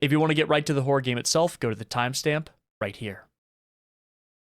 If you want to get right to the horror game itself, go to the timestamp right here.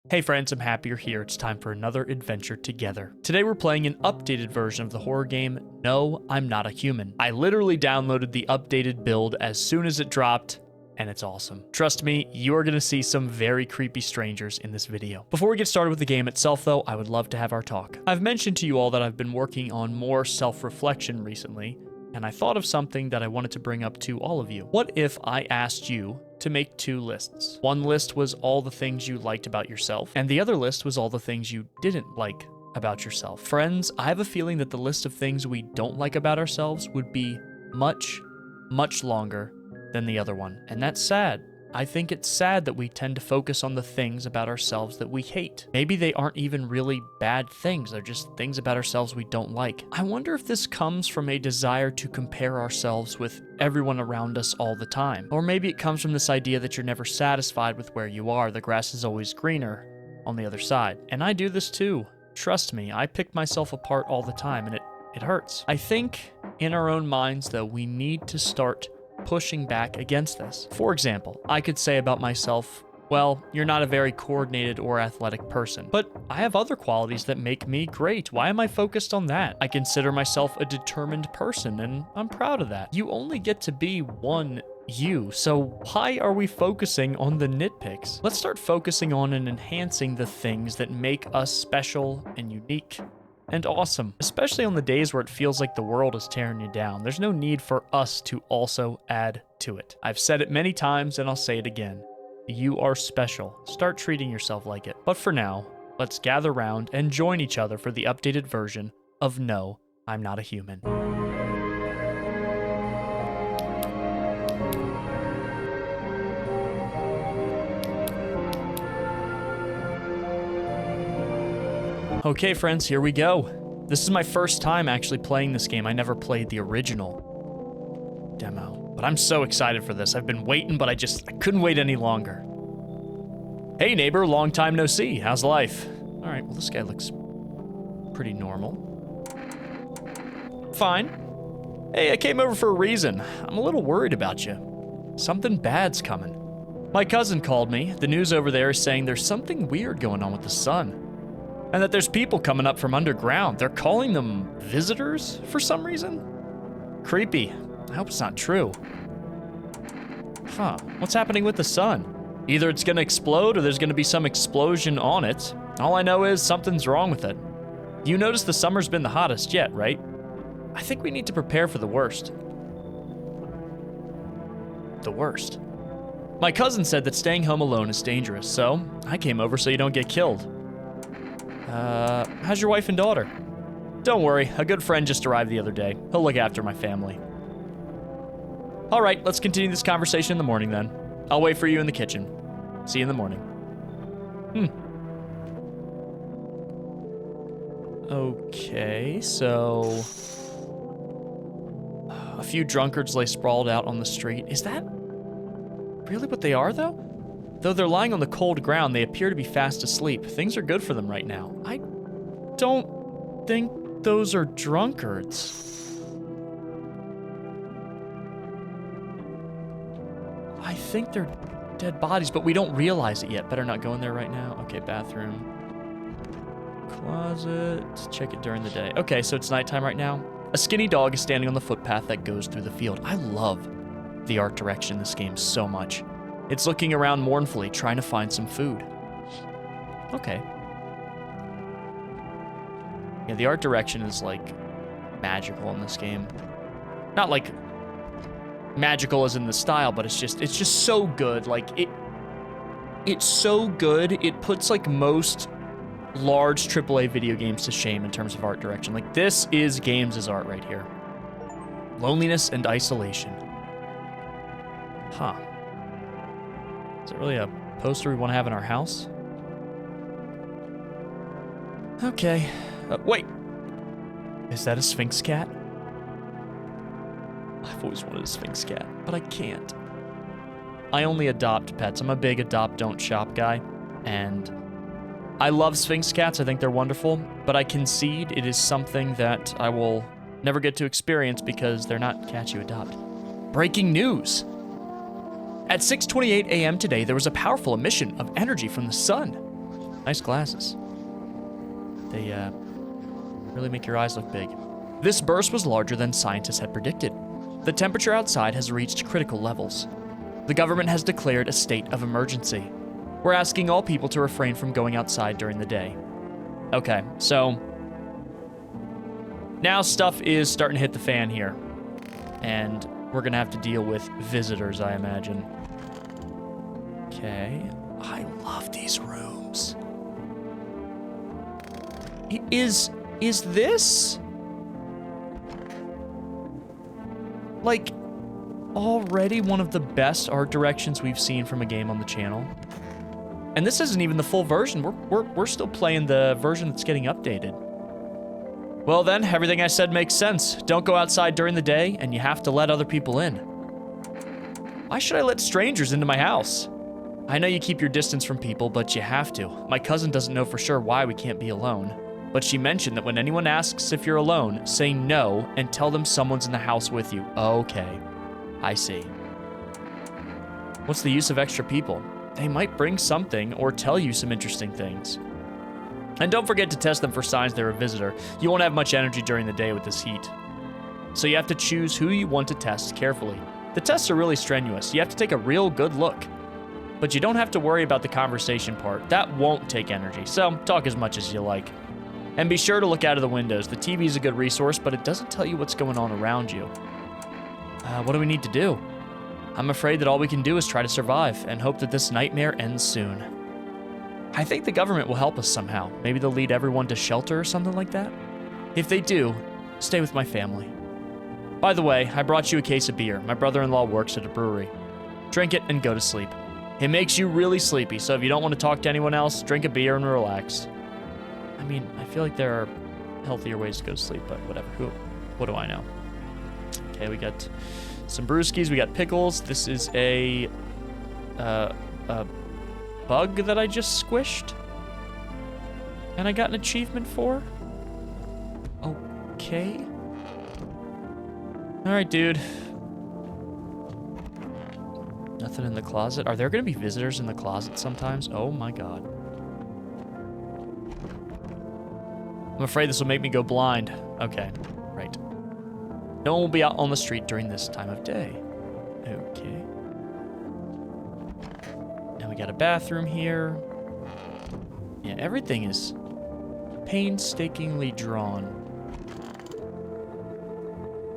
Hey friends, I'm happy you're here. It's time for another adventure together. Today we're playing an updated version of the horror game, No, I'm Not a Human. I literally downloaded the updated build as soon as it dropped, and it's awesome. Trust me, you are going to see some very creepy strangers in this video. Before we get started with the game itself though, I would love to have our talk. I've mentioned to you all that I've been working on more self-reflection recently, and I thought of something that I wanted to bring up to all of you. What if I asked you to make two lists? One list was all the things you liked about yourself, and the other list was all the things you didn't like about yourself. Friends, I have a feeling that the list of things we don't like about ourselves would be much, much longer than the other one, and that's sad. I think it's sad that we tend to focus on the things about ourselves that we hate. Maybe they aren't even really bad things, they're just things about ourselves we don't like. I wonder if this comes from a desire to compare ourselves with everyone around us all the time. Or maybe it comes from this idea that you're never satisfied with where you are. The grass is always greener on the other side. And I do this too. Trust me, I pick myself apart all the time and it hurts. I think in our own minds though, we need to start pushing back against this. For example, I could say about myself, well, you're not a very coordinated or athletic person, but I have other qualities that make me great. Why am I focused on that? I consider myself a determined person, and I'm proud of that. You only get to be one you, so why are we focusing on the nitpicks? Let's start focusing on and enhancing the things that make us special and unique and awesome, especially on the days where it feels like the world is tearing you down. There's no need for us to also add to it. I've said it many times and I'll say it again. You are special. Start treating yourself like it. But for now, let's gather round and join each other for the updated version of No, I'm Not a Human. Okay, friends, here we go. This is my first time actually playing this game. I never played the original demo, but I'm so excited for this. I've been waiting, but I couldn't wait any longer. Hey, neighbor, long time no see. How's life? All right, well, this guy looks pretty normal. Fine. Hey, I came over for a reason. I'm a little worried about you. Something bad's coming. My cousin called me. The news over there is saying there's something weird going on with the sun. And that there's people coming up from underground. They're calling them visitors for some reason? Creepy. I hope it's not true. Huh, what's happening with the sun? Either it's gonna explode or there's gonna be some explosion on it. All I know is something's wrong with it. You notice the summer's been the hottest yet, right? I think we need to prepare for the worst. The worst. My cousin said that staying home alone is dangerous, so I came over so you don't get killed. How's your wife and daughter? Don't worry, a good friend just arrived the other day. He'll look after my family. All right, let's continue this conversation in the morning then. I'll wait for you in the kitchen. See you in the morning. Okay, so a few drunkards lay sprawled out on the street. Is that really what they are, though? Though they're lying on the cold ground, they appear to be fast asleep. Things are good for them right now. I don't think those are drunkards. I think they're dead bodies, but we don't realize it yet. Better not go in there right now. Okay, bathroom. Closet. Check it during the day. Okay, so it's nighttime right now. A skinny dog is standing on the footpath that goes through the field. I love the art direction in this game so much. It's looking around mournfully, trying to find some food. Okay. Yeah, the art direction is, like, magical in this game. Not, like, magical as in the style, but it's just so good. Like, it's so good, it puts, like, most large AAA video games to shame in terms of art direction. Like, this is games' art right here. Loneliness and isolation. Huh. Is it really a poster we want to have in our house? Okay. Wait. Is that a Sphinx cat? I've always wanted a Sphinx cat, but I can't. I only adopt pets. I'm a big adopt, don't shop guy. And I love Sphinx cats. I think they're wonderful. But I concede it is something that I will never get to experience because they're not cats you adopt. Breaking news. At 6:28 a.m. today, there was a powerful emission of energy from the sun. Nice glasses. They really make your eyes look big. This burst was larger than scientists had predicted. The temperature outside has reached critical levels. The government has declared a state of emergency. We're asking all people to refrain from going outside during the day. Okay, so now stuff is starting to hit the fan here. And we're gonna have to deal with visitors, I imagine. Okay, I love these rooms. Is this like already one of the best art directions we've seen from a game on the channel? And this isn't even the full version. We're still playing the version that's getting updated. Well then, everything I said makes sense. Don't go outside during the day, and you have to let other people in. Why should I let strangers into my house? I know you keep your distance from people, but you have to. My cousin doesn't know for sure why we can't be alone, but she mentioned that when anyone asks if you're alone, say no and tell them someone's in the house with you. Okay, I see. What's the use of extra people? They might bring something or tell you some interesting things. And don't forget to test them for signs they're a visitor. You won't have much energy during the day with this heat. So you have to choose who you want to test carefully. The tests are really strenuous. You have to take a real good look. But you don't have to worry about the conversation part. That won't take energy, so talk as much as you like. And be sure to look out of the windows. The TV is a good resource, but it doesn't tell you what's going on around you. What do we need to do? I'm afraid that all we can do is try to survive and hope that this nightmare ends soon. I think the government will help us somehow. Maybe they'll lead everyone to shelter or something like that. If they do, stay with my family. By the way, I brought you a case of beer. My brother-in-law works at a brewery. Drink it and go to sleep. It makes you really sleepy, so if you don't want to talk to anyone else, drink a beer and relax. I mean, I feel like there are healthier ways to go to sleep, but whatever. What do I know? Okay, we got some brewskis, we got pickles. This is a bug that I just squished. And I got an achievement for. Okay. All right, dude. Nothing in the closet. Are there gonna be visitors in the closet sometimes? Oh my God. I'm afraid this will make me go blind. Okay, right. No one will be out on the street during this time of day. Okay. Now we got a bathroom here. Yeah, everything is painstakingly drawn.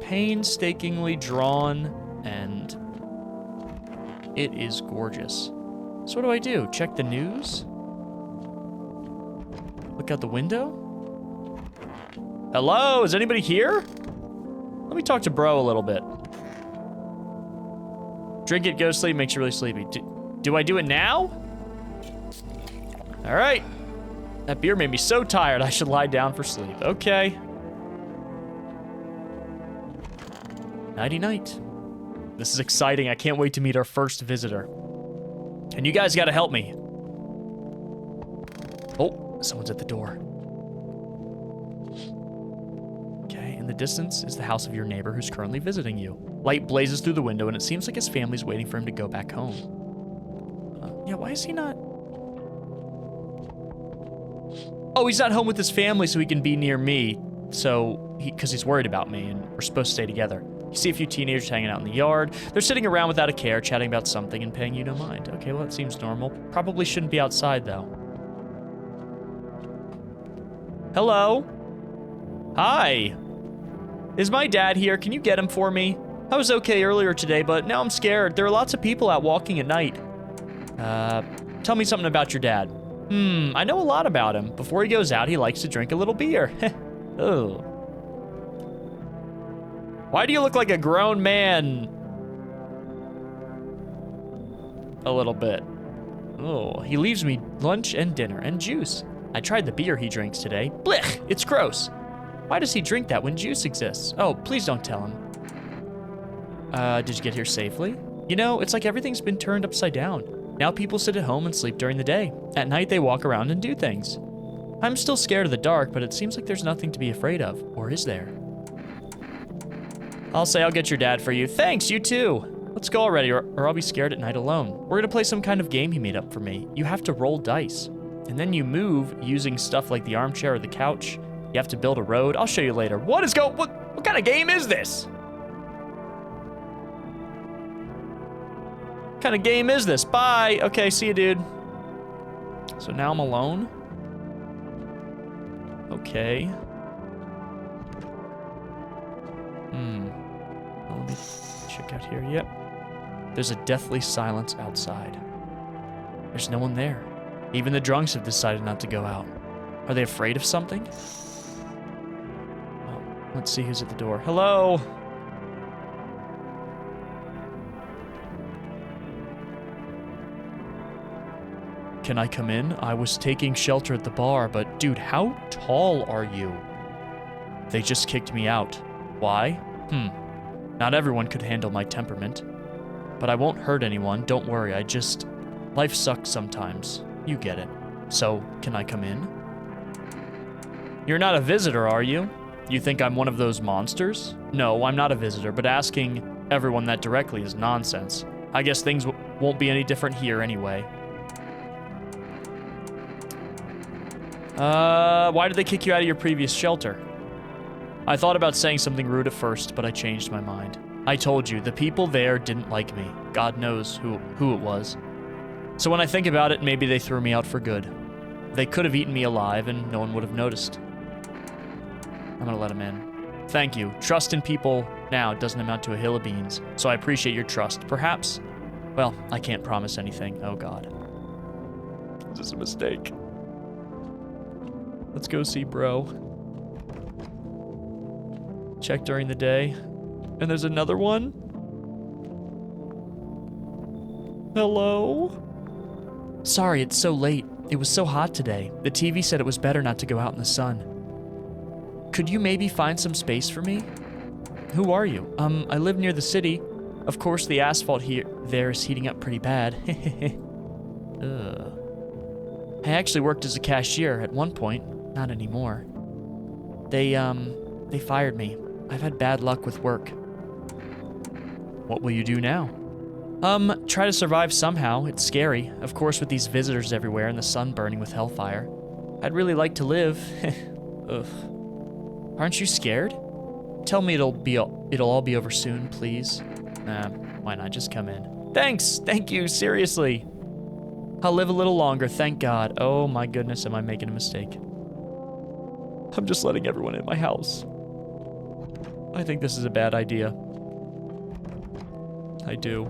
Painstakingly drawn, and it is gorgeous. So what do I do? Check the news? Look out the window? Hello, is anybody here? Let me talk to bro a little bit. Drink it, go to sleep, makes you really sleepy. Do I do it now? All right. That beer made me so tired I should lie down for sleep. Okay. Nighty-night. This is exciting. I can't wait to meet our first visitor. And you guys gotta help me. Oh, someone's at the door. Okay, in the distance is the house of your neighbor who's currently visiting you. Light blazes through the window and it seems like his family's waiting for him to go back home. Yeah, why is he not? Oh, he's not home with his family so he can be near me. So, because he's worried about me and we're supposed to stay together. You see a few teenagers hanging out in the yard. They're sitting around without a care, chatting about something and paying you no mind. Okay, well, that seems normal. Probably shouldn't be outside, though. Hello? Hi. Is my dad here? Can you get him for me? I was okay earlier today, but now I'm scared. There are lots of people out walking at night. Tell me something about your dad. I know a lot about him. Before he goes out, he likes to drink a little beer. Oh. Why do you look like a grown man? A little bit. Oh, he leaves me lunch and dinner and juice. I tried the beer he drinks today. Blech, it's gross. Why does he drink that when juice exists? Oh, please don't tell him. Did you get here safely? You know, it's like everything's been turned upside down. Now people sit at home and sleep during the day. At night, they walk around and do things. I'm still scared of the dark, but it seems like there's nothing to be afraid of. Or is there? I'll say I'll get your dad for you. Thanks, you too. Let's go already, or I'll be scared at night alone. We're gonna play some kind of game he made up for me. You have to roll dice. And then you move using stuff like the armchair or the couch. You have to build a road. I'll show you later. What kind of game is this? What kind of game is this? Bye. Okay, see you, dude. So now I'm alone. Okay. Let me check out here. Yep. There's a deathly silence outside. There's no one there. Even the drunks have decided not to go out. Are they afraid of something? Oh, let's see who's at the door. Hello? Can I come in? I was taking shelter at the bar, but dude, how tall are you? They just kicked me out. Why? Not everyone could handle my temperament. But I won't hurt anyone, don't worry, life sucks sometimes. You get it. So, can I come in? You're not a visitor, are you? You think I'm one of those monsters? No, I'm not a visitor, but asking everyone that directly is nonsense. I guess things won't be any different here anyway. Why did they kick you out of your previous shelter? I thought about saying something rude at first, but I changed my mind. I told you, the people there didn't like me. God knows who it was. So when I think about it, maybe they threw me out for good. They could have eaten me alive and no one would have noticed. I'm gonna let them in. Thank you. Trust in people now doesn't amount to a hill of beans, so I appreciate your trust. Perhaps, well, I can't promise anything. Oh God. Is this a mistake? Let's go see bro. Check during the day. And there's another one? Hello? Sorry, it's so late. It was so hot today. The TV said it was better not to go out in the sun. Could you maybe find some space for me? Who are you? I live near the city. Of course, the asphalt there is heating up pretty bad. Ugh. I actually worked as a cashier at one point. Not anymore. They fired me. I've had bad luck with work. What will you do now? Try to survive somehow. It's scary. Of course, with these visitors everywhere and the sun burning with hellfire. I'd really like to live. Ugh. Aren't you scared? Tell me it'll all be over soon, please. Nah, why not just come in? Thanks! Thank you, seriously. I'll live a little longer, thank God. Oh my goodness, am I making a mistake? I'm just letting everyone in my house. I think this is a bad idea. I do.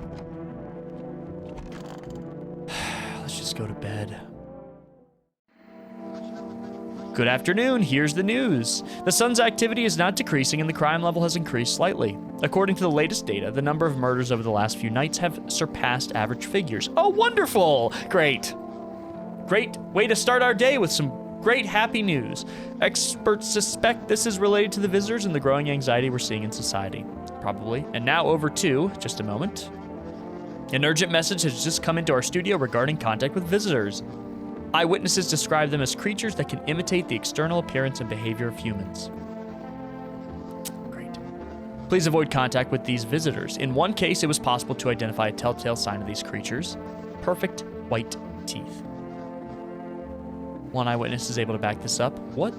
Let's just go to bed. Good afternoon, here's the news. The sun's activity is not decreasing and the crime level has increased slightly. According to the latest data, the number of murders over the last few nights have surpassed average figures. Oh, wonderful! Great. Great way to start our day with some great happy news. Experts suspect this is related to the visitors and the growing anxiety we're seeing in society. Probably. And now over to, just a moment. An urgent message has just come into our studio regarding contact with visitors. Eyewitnesses describe them as creatures that can imitate the external appearance and behavior of humans. Great. Please avoid contact with these visitors. In one case, it was possible to identify a telltale sign of these creatures. Perfect white teeth. One eyewitness is able to back this up. What?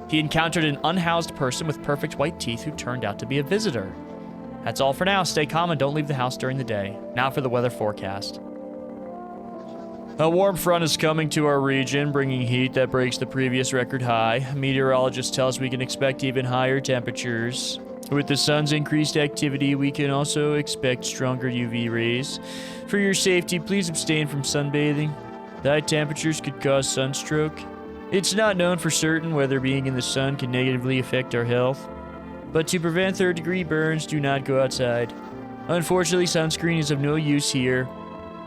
He encountered an unhoused person with perfect white teeth who turned out to be a visitor. That's all for now. Stay calm and don't leave the house during the day. Now for the weather forecast. A warm front is coming to our region, bringing heat that breaks the previous record high. Meteorologists tell us we can expect even higher temperatures. With the sun's increased activity, we can also expect stronger UV rays. For your safety, please abstain from sunbathing. The high temperatures could cause sunstroke. It's not known for certain whether being in the sun can negatively affect our health. But to prevent third-degree burns, do not go outside. Unfortunately, sunscreen is of no use here.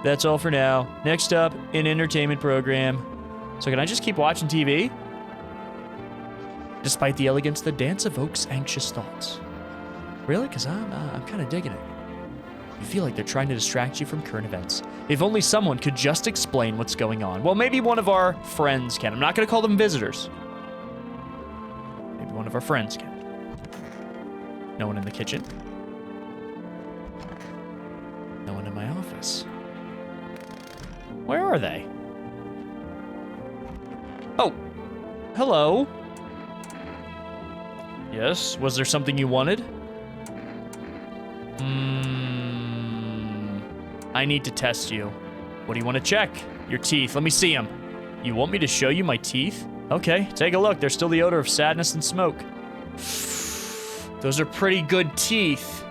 That's all for now. Next up, an entertainment program. So can I just keep watching TV? Despite the elegance, the dance evokes anxious thoughts. Really? Because I'm kind of digging it. You feel like they're trying to distract you from current events. If only someone could just explain what's going on. Well, maybe one of our friends can. I'm not going to call them visitors. Maybe one of our friends can. No one in the kitchen. this. Where are they? Oh, hello. Yes, was there something you wanted? I need to test you. What do you want to check? Your teeth, let me see them. You want me to show you my teeth? Okay, take a look. There's still the odor of sadness and smoke. Those are pretty good teeth.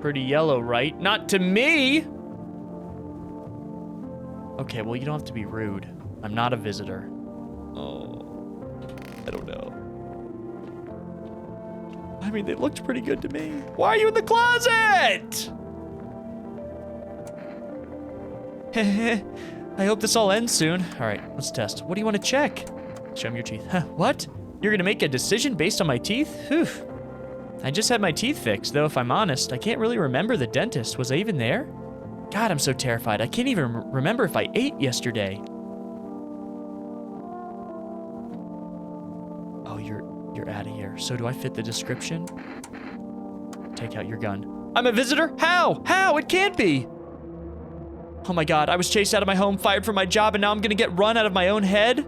Pretty yellow, right? Not to me! Okay, well, you don't have to be rude. I'm not a visitor. Oh, I don't know. I mean, they looked pretty good to me. Why are you in the closet? I hope this all ends soon. All right, let's test. What do you want to check? Show me your teeth. Huh, what? You're gonna make a decision based on my teeth? Whew. I just had my teeth fixed, though if I'm honest, I can't really remember the dentist. Was I even there? God, I'm so terrified. I can't even remember if I ate yesterday. Oh, you're out of here. So do I fit the description? Take out your gun. I'm a visitor? How? How? It can't be. Oh my God, I was chased out of my home, fired from my job, and now I'm gonna get run out of my own head?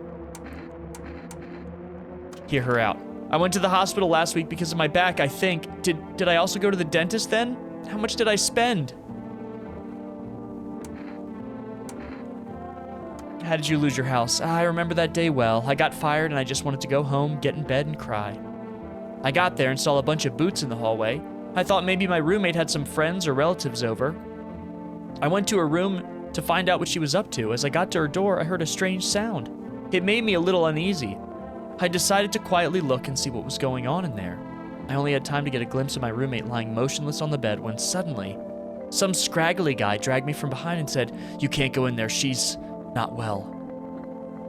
Hear her out. I went to the hospital last week because of my back, I think. Did I also go to the dentist then? How much did I spend? How did you lose your house? I remember that day well. I got fired and I just wanted to go home, get in bed, and cry. I got there and saw a bunch of boots in the hallway. I thought maybe my roommate had some friends or relatives over. I went to her room to find out what she was up to. As I got to her door, I heard a strange sound. It made me a little uneasy. I decided to quietly look and see what was going on in there. I only had time to get a glimpse of my roommate lying motionless on the bed when suddenly, some scraggly guy dragged me from behind and said, "You can't go in there, she's not well.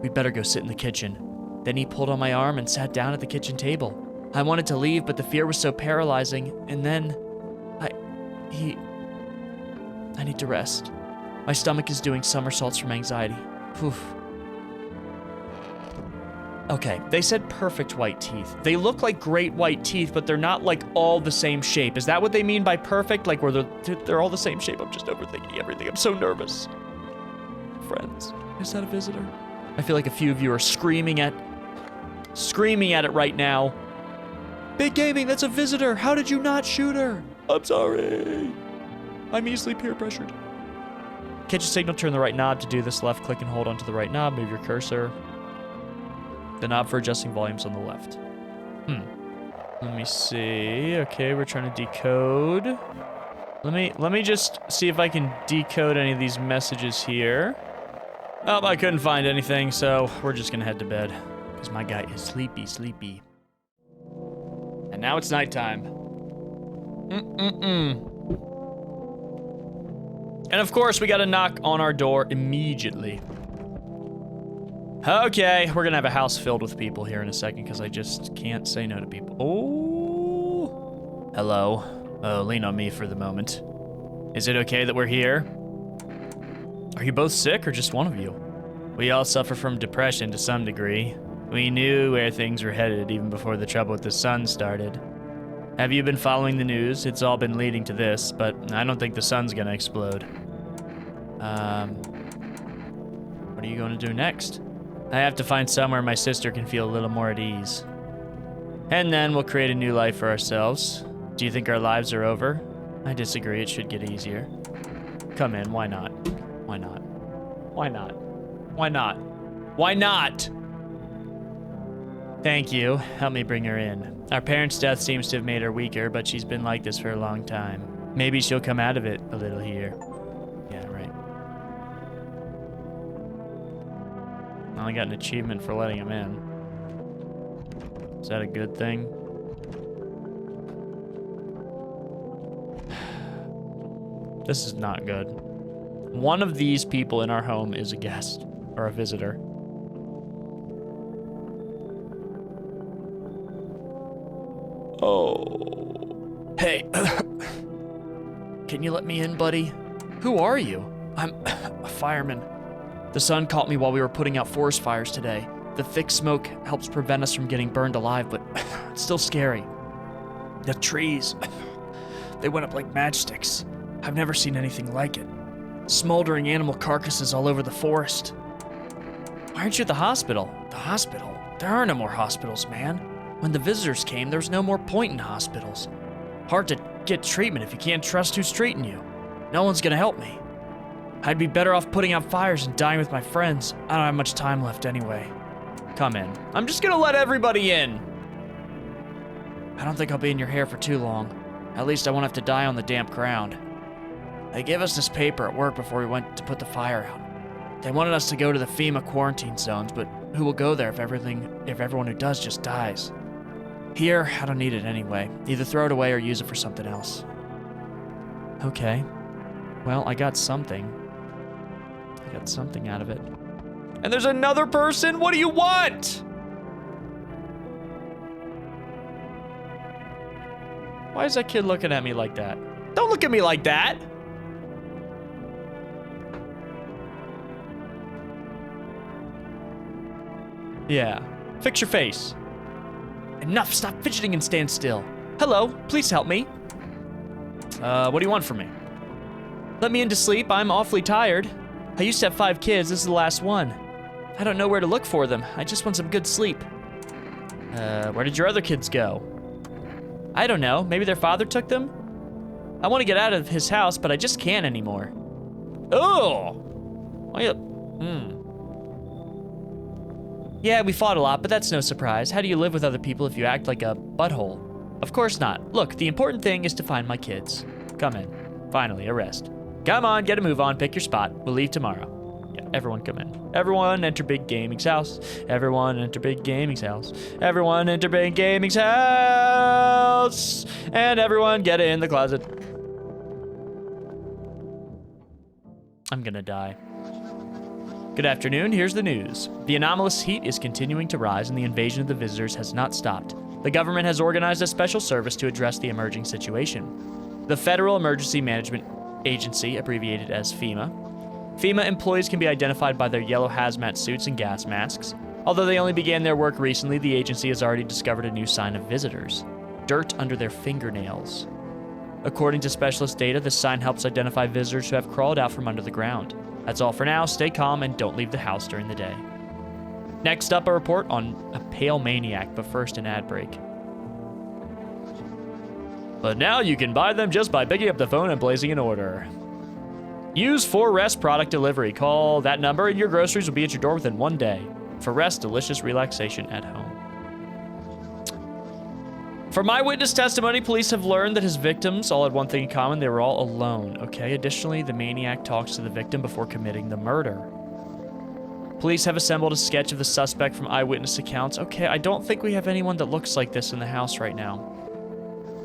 We'd better go sit in the kitchen." Then he pulled on my arm and sat down at the kitchen table. I wanted to leave, but the fear was so paralyzing, and then I need to rest. My stomach is doing somersaults from anxiety. Oof. Okay, they said perfect white teeth. They look like great white teeth, but they're not like all the same shape. Is that what they mean by perfect? Like where they're all the same shape? I'm just overthinking everything. I'm so nervous. Friends, is that a visitor? I feel like a few of you are screaming at it right now. Big Gaming, that's a visitor. How did you not shoot her? I'm sorry. I'm easily peer pressured. Catch a signal, turn the right knob. To do this, left click and hold onto the right knob. Move your cursor. The knob for adjusting volumes on the left. Let me see. Okay, we're trying to decode. Let me just see if I can decode any of these messages here. Oh, I couldn't find anything, so we're just gonna head to bed. Because my guy is sleepy. And now it's nighttime. And of course, we gotta knock on our door immediately. Okay, we're gonna have a house filled with people here in a second because I just can't say no to people. Oh, hello. Oh, lean on me for the moment. Is it okay that we're here? Are you both sick or just one of you? We all suffer from depression to some degree. We knew where things were headed even before the trouble with the sun started. Have you been following the news? It's all been leading to this, but I don't think the sun's gonna explode. What are you going to do next? I have to find somewhere my sister can feel a little more at ease. And then we'll create a new life for ourselves. Do you think our lives are over? I disagree, it should get easier. Come in, why not? Why not? Why not? Why not? Why not? Thank you, help me bring her in. Our parents' death seems to have made her weaker, but she's been like this for a long time. Maybe she'll come out of it a little here. Yeah, right. I only got an achievement for letting him in. Is that a good thing? This is not good. One of these people in our home is a guest or a visitor. Oh. Hey. Can you let me in, buddy? Who are you? I'm a fireman. The sun caught me while we were putting out forest fires today. The thick smoke helps prevent us from getting burned alive, but it's still scary. The trees, they went up like matchsticks. I've never seen anything like it. Smoldering animal carcasses all over the forest. Why aren't you at the hospital? The hospital? There are no more hospitals, man. When the visitors came, there was no more point in hospitals. Hard to get treatment if you can't trust who's treating you. No one's gonna help me. I'd be better off putting out fires and dying with my friends. I don't have much time left anyway. Come in. I'm just gonna let everybody in. I don't think I'll be in your hair for too long. At least I won't have to die on the damp ground. They gave us this paper at work before we went to put the fire out. They wanted us to go to the FEMA quarantine zones, but who will go there if everyone who does just dies? Here, I don't need it anyway. Either throw it away or use it for something else. Okay. Well, I got something. I got something out of it. And there's another person? What do you want? Why is that kid looking at me like that? Don't look at me like that! Yeah. Fix your face. Enough, stop fidgeting and stand still. Hello, please help me. What do you want from me? Let me in to sleep, I'm awfully tired. I used to have 5 kids, this is the last one. I don't know where to look for them, I just want some good sleep. Where did your other kids go? I don't know, maybe their father took them? I want to get out of his house, but I just can't anymore. Oh! Yeah, we fought a lot, but that's no surprise. How do you live with other people if you act like a butthole? Of course not. Look, the important thing is to find my kids. Come in. Finally, a rest. Come on, get a move on, pick your spot. We'll leave tomorrow. Yeah, everyone come in. Everyone enter Big Gaming's house. Everyone enter Big Gaming's house. Everyone enter Big Gaming's house. And everyone get in the closet. I'm gonna die. Good afternoon, here's the news. The anomalous heat is continuing to rise and the invasion of the visitors has not stopped. The government has organized a special service to address the emerging situation. The Federal Emergency Management Agency, abbreviated as FEMA. FEMA employees can be identified by their yellow hazmat suits and gas masks. Although they only began their work recently, the agency has already discovered a new sign of visitors: dirt under their fingernails. According to specialist data, this sign helps identify visitors who have crawled out from under the ground. That's all for now. Stay calm and don't leave the house during the day. Next up, a report on a pale maniac, but first an ad break. But now you can buy them just by picking up the phone and placing an order. Use For Rest product delivery. Call that number and your groceries will be at your door within 1 day. For Rest, delicious relaxation at home. From eyewitness testimony, police have learned that his victims all had one thing in common: they were all alone. Okay, additionally, the maniac talks to the victim before committing the murder. Police have assembled a sketch of the suspect from eyewitness accounts. Okay, I don't think we have anyone that looks like this in the house right now.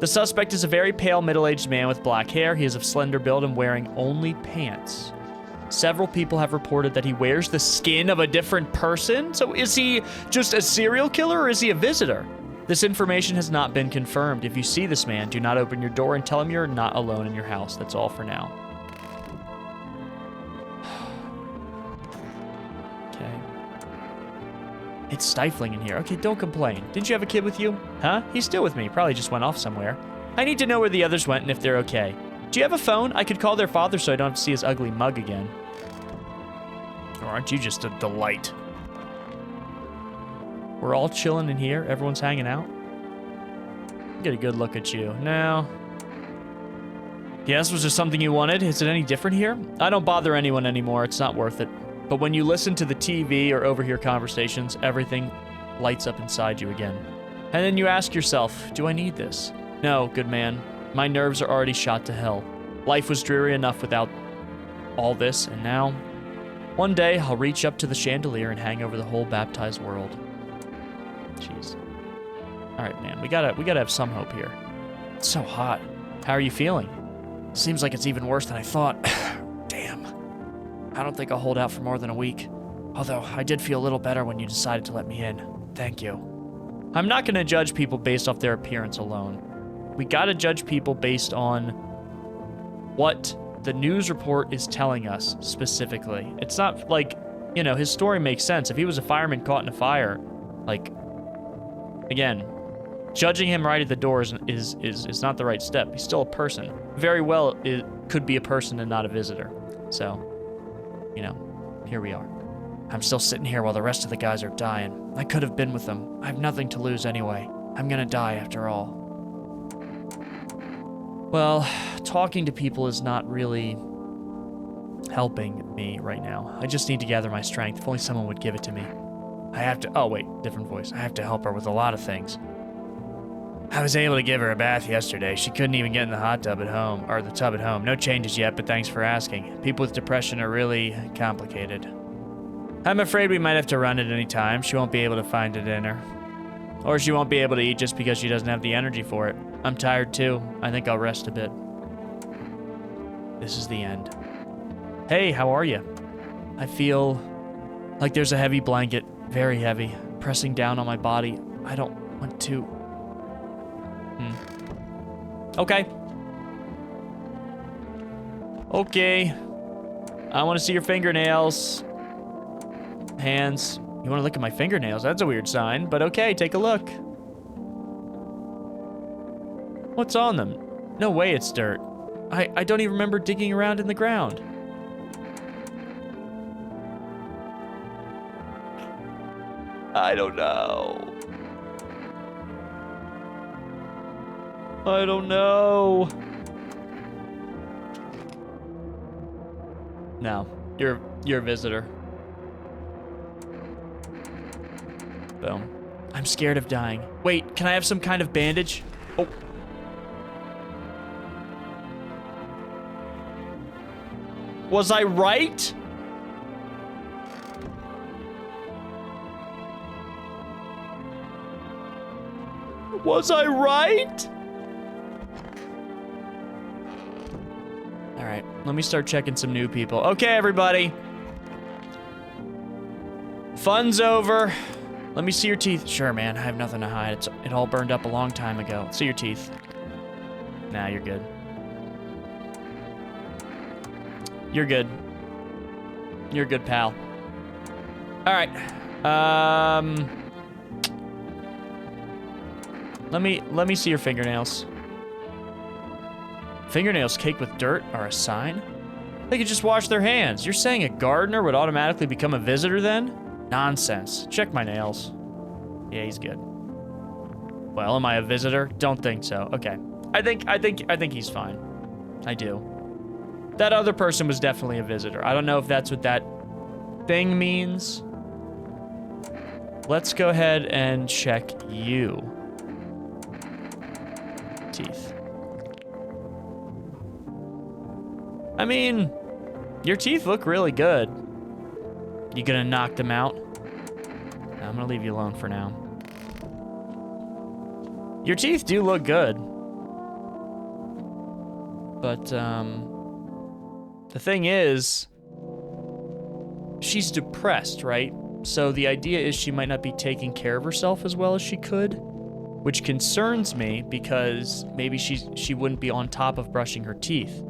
The suspect is a very pale, middle-aged man with black hair. He is of slender build and wearing only pants. Several people have reported that he wears the skin of a different person. So is he just a serial killer or is he a visitor? This information has not been confirmed. If you see this man, do not open your door and tell him you're not alone in your house. That's all for now. Okay. It's stifling in here. Okay, don't complain. Didn't you have a kid with you? Huh? He's still with me. Probably just went off somewhere. I need to know where the others went and if they're okay. Do you have a phone? I could call their father so I don't have to see his ugly mug again. Or aren't you just a delight? We're all chilling in here. Everyone's hanging out. Get a good look at you. Now. Yes, was there something you wanted? Is it any different here? I don't bother anyone anymore. It's not worth it. But when you listen to the TV or overhear conversations, everything lights up inside you again. And then you ask yourself, do I need this? No, good man. My nerves are already shot to hell. Life was dreary enough without all this, and now, one day I'll reach up to the chandelier and hang over the whole baptized world. Jeez. All right, man, we gotta have some hope here. It's so hot. How are you feeling? Seems like it's even worse than I thought. Damn. I don't think I'll hold out for more than a week. Although I did feel a little better when you decided to let me in. Thank you. I'm not gonna judge people based off their appearance alone. We gotta judge people based on what the news report is telling us specifically. It's not like, you know, his story makes sense. If he was a fireman caught in a fire, like, again, Judging him right at the door is not the right step. He's still a person. Very well, it could be a person and not a visitor. So, you know, here we are. I'm still sitting here while the rest of the guys are dying. I could have been with them. I have nothing to lose anyway. I'm gonna die after all. Well, talking to people is not really helping me right now. I just need to gather my strength. If only someone would give it to me. I have to, oh wait, different voice. I have to help her with a lot of things. I was able to give her a bath yesterday. She couldn't even get in the hot tub at home, or the tub at home. No changes yet, but thanks for asking. People with depression are really complicated. I'm afraid we might have to run at any time. She won't be able to find a dinner. Or she won't be able to eat just because she doesn't have the energy for it. I'm tired too. I think I'll rest a bit. This is the end. Hey, how are you? I feel like there's a heavy blanket, very heavy, pressing down on my body. I don't want to... Okay. Okay. I want to see your fingernails. Hands. You want to look at my fingernails? That's a weird sign, but okay, take a look. What's on them? No way it's dirt. I don't even remember digging around in the ground. I don't know. I don't know. No, you're a visitor. Boom. I'm scared of dying. Wait, can I have some kind of bandage? Oh. Was I right? Was I right? All right, let me start checking some new people. Okay, everybody. Fun's over. Let me see your teeth. Sure, man, I have nothing to hide. It all burned up a long time ago. See your teeth. Nah, you're good. You're good. You're a good pal. All right. Let me see your fingernails. Fingernails caked with dirt are a sign? They could just wash their hands. You're saying a gardener would automatically become a visitor then? Nonsense. Check my nails. Yeah, he's good. Well, am I a visitor? Don't think so. Okay. I think he's fine. I do. That other person was definitely a visitor. I don't know if that's what that thing means. Let's go ahead and check you. Teeth. I mean, your teeth look really good. You gonna knock them out? No, I'm gonna leave you alone for now. Your teeth do look good. But, the thing is, she's depressed, right? So the idea is she might not be taking care of herself as well as she could, which concerns me because maybe she wouldn't be on top of brushing her teeth.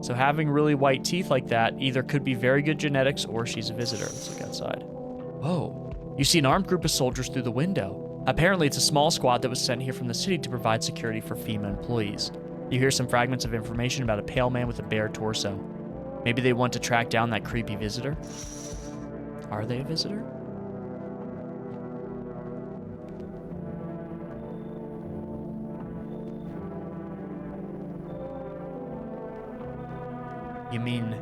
So having really white teeth like that either could be very good genetics or she's a visitor. Let's look outside. Whoa. You see an armed group of soldiers through the window. Apparently it's a small squad that was sent here from the city to provide security for FEMA employees. You hear some fragments of information about a pale man with a bare torso. Maybe they want to track down that creepy visitor? Are they a visitor? You mean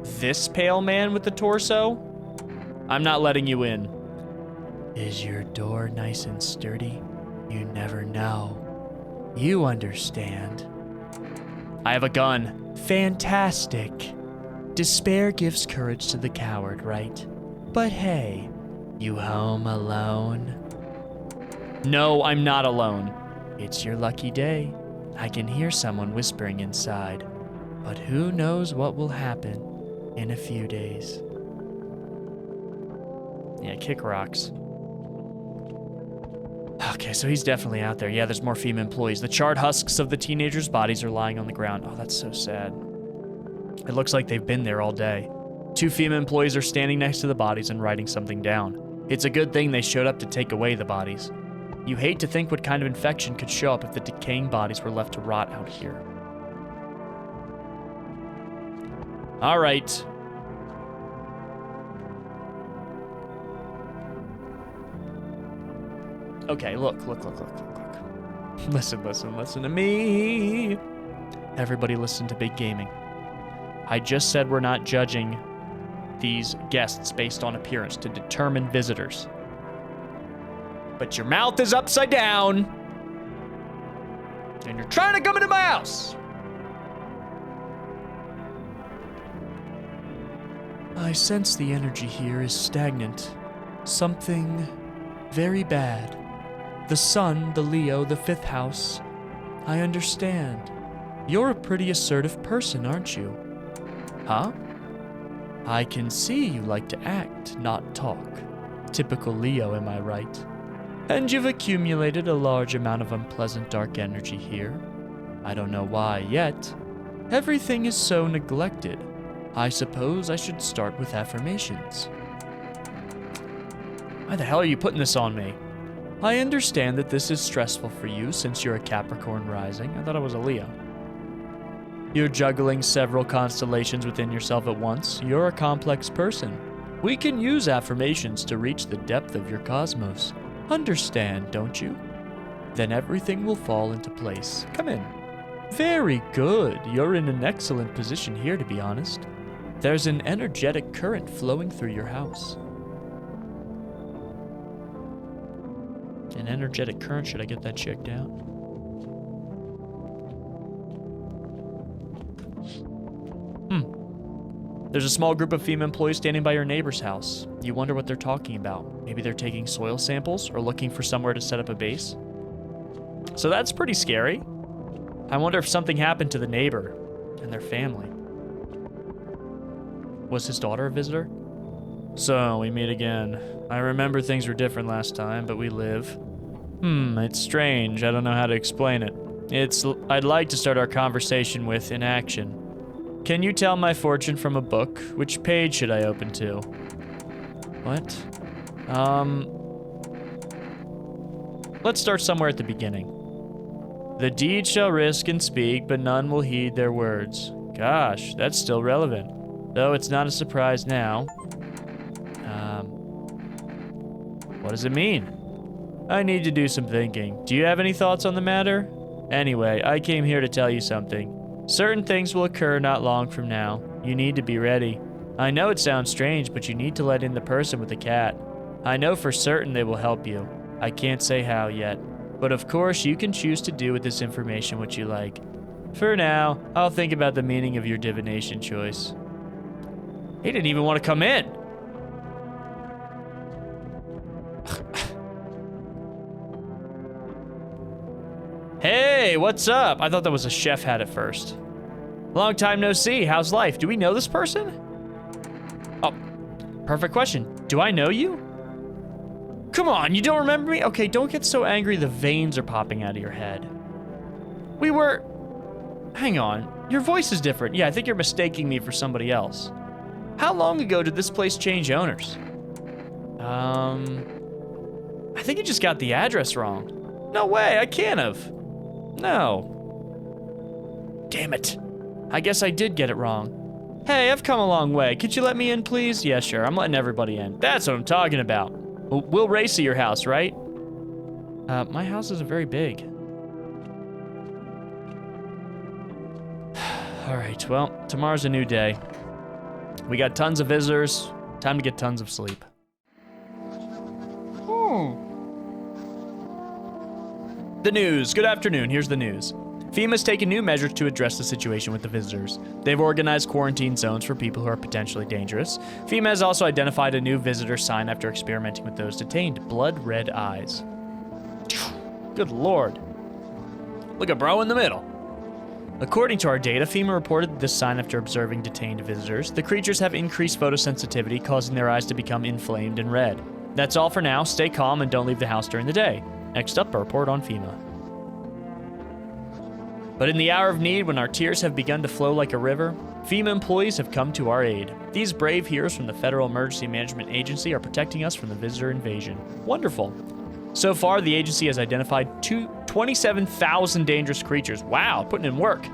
this pale man with the torso? I'm not letting you in. Is your door nice and sturdy? You never know. You understand. I have a gun. Fantastic. Despair gives courage to the coward, right? But hey, you home alone? No, I'm not alone. It's your lucky day. I can hear someone whispering inside. But who knows what will happen in a few days. Yeah, kick rocks. Okay, so he's definitely out there. Yeah, there's more FEMA employees. The charred husks of the teenagers' bodies are lying on the ground. Oh, that's so sad. It looks like they've been there all day. 2 FEMA employees are standing next to the bodies and writing something down. It's a good thing they showed up to take away the bodies. You hate to think what kind of infection could show up if the decaying bodies were left to rot out here. All right. Okay, look. Listen to me. Everybody listen to Big Gaming. I just said we're not judging these guests based on appearance to determine visitors. But your mouth is upside down, and you're trying to come into my house. I sense the energy here is stagnant. Something very bad. The sun, the Leo, the 5th house. I understand. You're a pretty assertive person, aren't you? Huh? I can see you like to act, not talk. Typical Leo, am I right? And you've accumulated a large amount of unpleasant dark energy here. I don't know why yet. Everything is so neglected. I suppose I should start with affirmations. Why the hell are you putting this on me? I understand that this is stressful for you since you're a Capricorn rising. I thought I was a Leo. You're juggling several constellations within yourself at once. You're a complex person. We can use affirmations to reach the depth of your cosmos. Understand, don't you? Then everything will fall into place. Come in. Very good. You're in an excellent position here, to be honest. There's an energetic current flowing through your house. An energetic current, should I get that checked out? There's a small group of FEMA employees standing by your neighbor's house. You wonder what they're talking about. Maybe they're taking soil samples or looking for somewhere to set up a base. So that's pretty scary. I wonder if something happened to the neighbor and their family. Was his daughter a visitor? So, we meet again. I remember things were different last time, but we live. It's strange. I don't know how to explain it. I'd like to start our conversation with in action. Can you tell my fortune from a book? Which page should I open to? What? Let's start somewhere at the beginning. The deed shall risk and speak, but none will heed their words. Gosh, that's still relevant. Though it's not a surprise now. What does it mean? I need to do some thinking. Do you have any thoughts on the matter? Anyway, I came here to tell you something. Certain things will occur not long from now. You need to be ready. I know it sounds strange, but you need to let in the person with the cat. I know for certain they will help you. I can't say how yet. But of course, you can choose to do with this information what you like. For now, I'll think about the meaning of your divination choice. He didn't even want to come in. Hey, what's up? I thought that was a chef hat at first. Long time no see. How's life? Do we know this person? Oh, perfect question. Do I know you? Come on, you don't remember me? Okay, don't get so angry the veins are popping out of your head. Hang on. Your voice is different. Yeah, I think you're mistaking me for somebody else. How long ago did this place change owners? I think you just got the address wrong. No way, I can't have. No. Damn it. I guess I did get it wrong. Hey, I've come a long way. Could you let me in, please? Yeah, sure. I'm letting everybody in. That's what I'm talking about. We'll race at your house, right? My house isn't very big. All right, well, tomorrow's a new day. We got tons of visitors. Time to get tons of sleep. The news. Good afternoon. Here's the news. FEMA's taken new measures to address the situation with the visitors. They've organized quarantine zones for people who are potentially dangerous. FEMA has also identified a new visitor sign after experimenting with those detained. Blood red eyes. Good lord. Look at bro in the middle. According to our data, FEMA reported this sign after observing detained visitors. The creatures have increased photosensitivity, causing their eyes to become inflamed and red. That's all for now. Stay calm and don't leave the house during the day. Next up, a report on FEMA. But in the hour of need, when our tears have begun to flow like a river, FEMA employees have come to our aid. These brave heroes from the Federal Emergency Management Agency are protecting us from the visitor invasion. Wonderful. So far, the agency has identified 27,000 dangerous creatures. Wow, putting in work.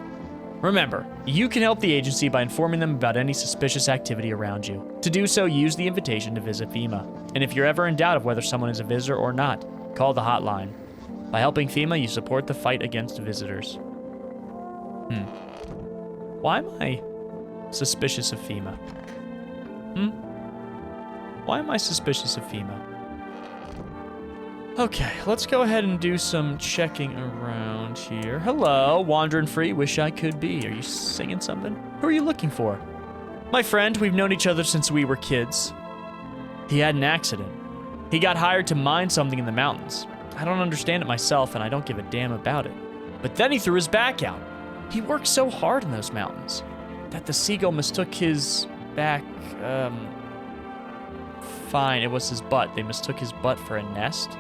Remember, you can help the agency by informing them about any suspicious activity around you. To do so, use the invitation to visit FEMA. And if you're ever in doubt of whether someone is a visitor or not, call the hotline. By helping FEMA, you support the fight against visitors. Why am I suspicious of FEMA? Why am I suspicious of FEMA? Okay, let's go ahead and do some checking around here. Hello, wandering free, wish I could be. Are you singing something? Who are you looking for? My friend, we've known each other since we were kids. He had an accident. He got hired to mine something in the mountains. I don't understand it myself, and I don't give a damn about it. But then he threw his back out. He worked so hard in those mountains that the seagull mistook his back, fine, it was his butt. They mistook his butt for a nest.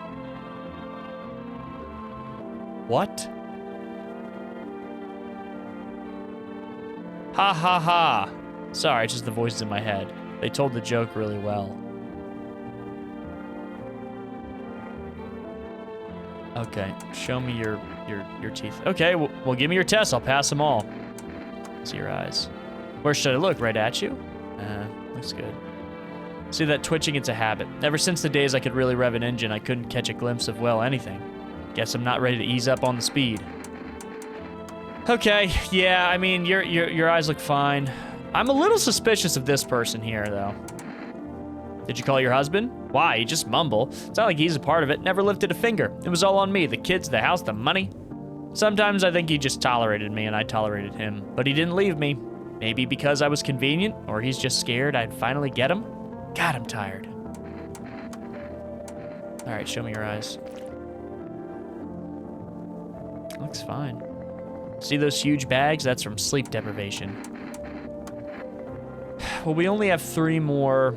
What? Ha ha ha. Sorry, it's just the voices in my head. They told the joke really well. Okay, show me your teeth. Okay, well, give me your tests. I'll pass them all. See your eyes. Where should I look? Right at you? Looks good. See, that twitching, it's a habit. Ever since the days I could really rev an engine, I couldn't catch a glimpse of, well, anything. Guess I'm not ready to ease up on the speed. Okay, yeah, I mean, your eyes look fine. I'm a little suspicious of this person here, though. Did you call your husband? Why? You just mumble. It's not like he's a part of it. Never lifted a finger. It was all on me. The kids, the house, the money. Sometimes I think he just tolerated me and I tolerated him. But he didn't leave me. Maybe because I was convenient, or he's just scared I'd finally get him. God, I'm tired. All right, show me your eyes. Looks fine. See those huge bags? That's from sleep deprivation. Well, we only have 3 more.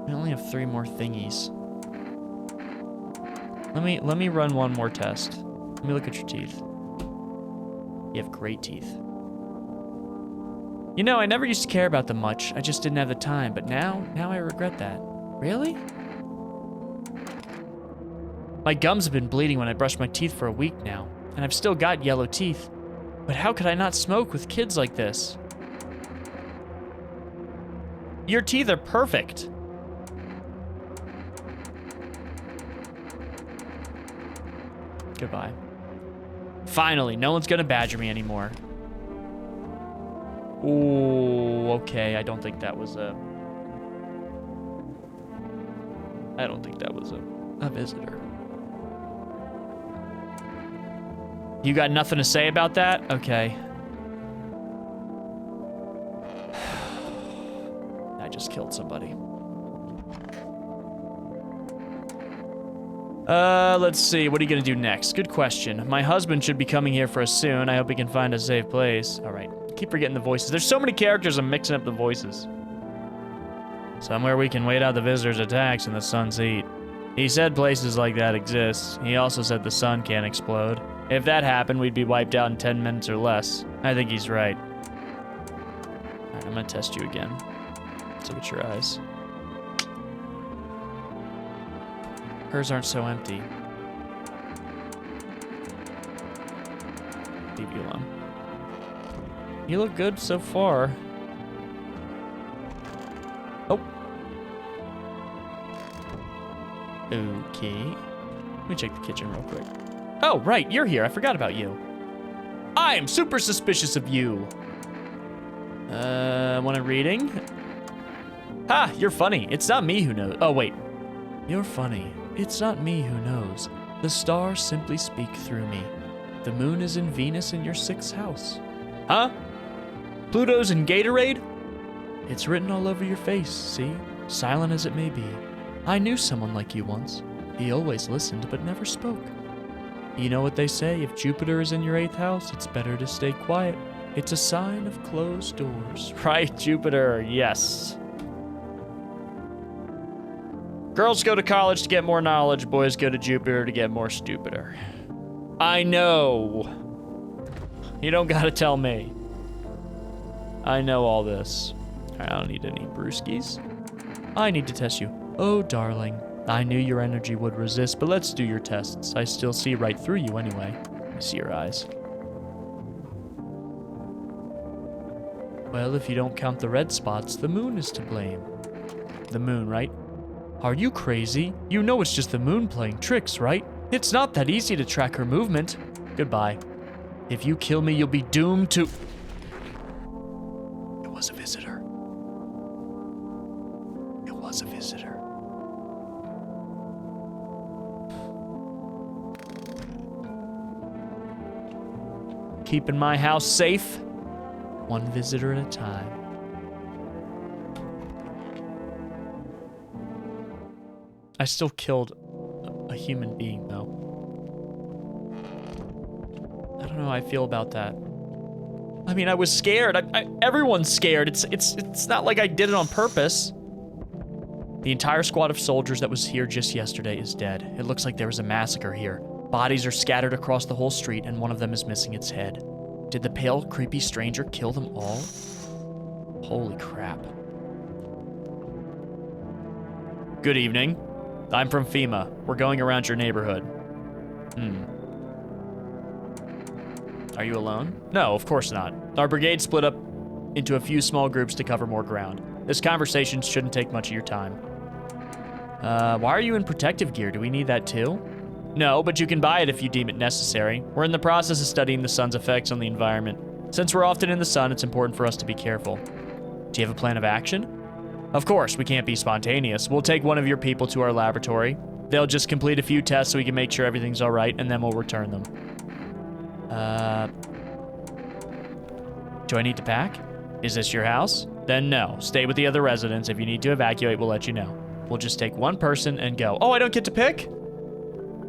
We only have 3 more thingies. Let me run one more test. Let me look at your teeth. You have great teeth. You know, I never used to care about them much. I just didn't have the time, but now I regret that. Really? My gums have been bleeding when I brush my teeth for a week now, and I've still got yellow teeth. But how could I not smoke with kids like this? Your teeth are perfect. Goodbye. Finally, no one's gonna badger me anymore. Ooh, okay, I don't think that was a visitor. You got nothing to say about that? Okay. I just killed somebody. Let's see. What are you gonna do next? Good question. My husband should be coming here for us soon. I hope he can find a safe place. All right. Keep forgetting the voices. There's so many characters, I'm mixing up the voices. Somewhere we can wait out the visitors' attacks in the sun's heat. He said places like that exist. He also said the sun can't explode. If that happened, we'd be wiped out in 10 minutes or less. I think he's right. All right, I'm gonna test you again. Let's look at your eyes. Hers aren't so empty. Leave you alone. You look good so far. Oh. Okay. Let me check the kitchen real quick. Oh, right, you're here. I forgot about you. I am super suspicious of you. Want a reading? Ha, you're funny. It's not me who knows. Oh, wait. You're funny. It's not me who knows. The stars simply speak through me. The moon is in Venus in your 6th house. Huh? Pluto's in Gatorade? It's written all over your face, see? Silent as it may be. I knew someone like you once. He always listened but never spoke. You know what they say, if Jupiter is in your 8th house, it's better to stay quiet. It's a sign of closed doors. Right, Jupiter, yes. Girls go to college to get more knowledge, boys go to Jupiter to get more stupider. I know. You don't gotta tell me. I know all this. I don't need any brewskis. I need to test you. Oh, darling. I knew your energy would resist, but let's do your tests. I still see right through you anyway. I see your eyes. Well, if you don't count the red spots, the moon is to blame. The moon, right? Are you crazy? You know it's just the moon playing tricks, right? It's not that easy to track her movement. Goodbye. If you kill me, you'll be doomed to... It was a visitor. It was a visitor. Keeping my house safe, one visitor at a time. I still killed a human being, though. I don't know how I feel about that. I mean, I was scared. Everyone's scared. It's not like I did it on purpose. The entire squad of soldiers that was here just yesterday is dead. It looks like there was a massacre here. Bodies are scattered across the whole street, and one of them is missing its head. Did the pale, creepy stranger kill them all? Holy crap. Good evening. I'm from FEMA. We're going around your neighborhood. Are you alone? No, of course not. Our brigade split up into a few small groups to cover more ground. This conversation shouldn't take much of your time. Why are you in protective gear? Do we need that too? No, but you can buy it if you deem it necessary. We're in the process of studying the sun's effects on the environment. Since we're often in the sun, it's important for us to be careful. Do you have a plan of action? Of course, we can't be spontaneous. We'll take one of your people to our laboratory. They'll just complete a few tests so we can make sure everything's all right, and then we'll return them. Do I need to pack? Is this your house? Then no. Stay with the other residents. If you need to evacuate, we'll let you know. We'll just take one person and go. Oh, I don't get to pick?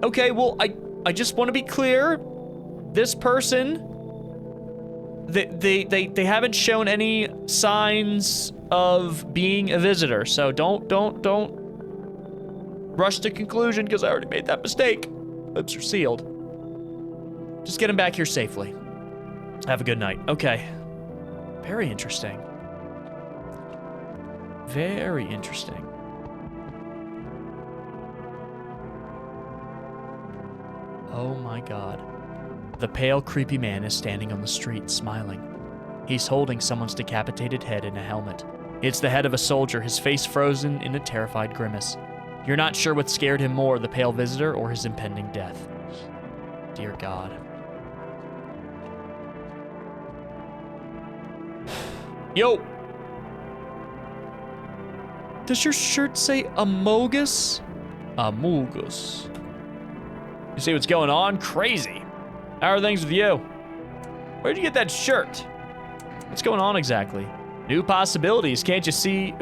Okay, well, I just want to be clear. This person, they haven't shown any signs of being a visitor, so don't rush to conclusion because I already made that mistake. Lips are sealed. Just get him back here safely. Have a good night. Okay. Very interesting. Very interesting. Oh my god. The pale, creepy man is standing on the street, smiling. He's holding someone's decapitated head in a helmet. It's the head of a soldier, his face frozen in a terrified grimace. You're not sure what scared him more, the pale visitor or his impending death. Dear God. Yo! Does your shirt say Amogus? Amogus. You see what's going on? Crazy. How are things with you? Where'd you get that shirt? What's going on exactly? New possibilities. Can't you see?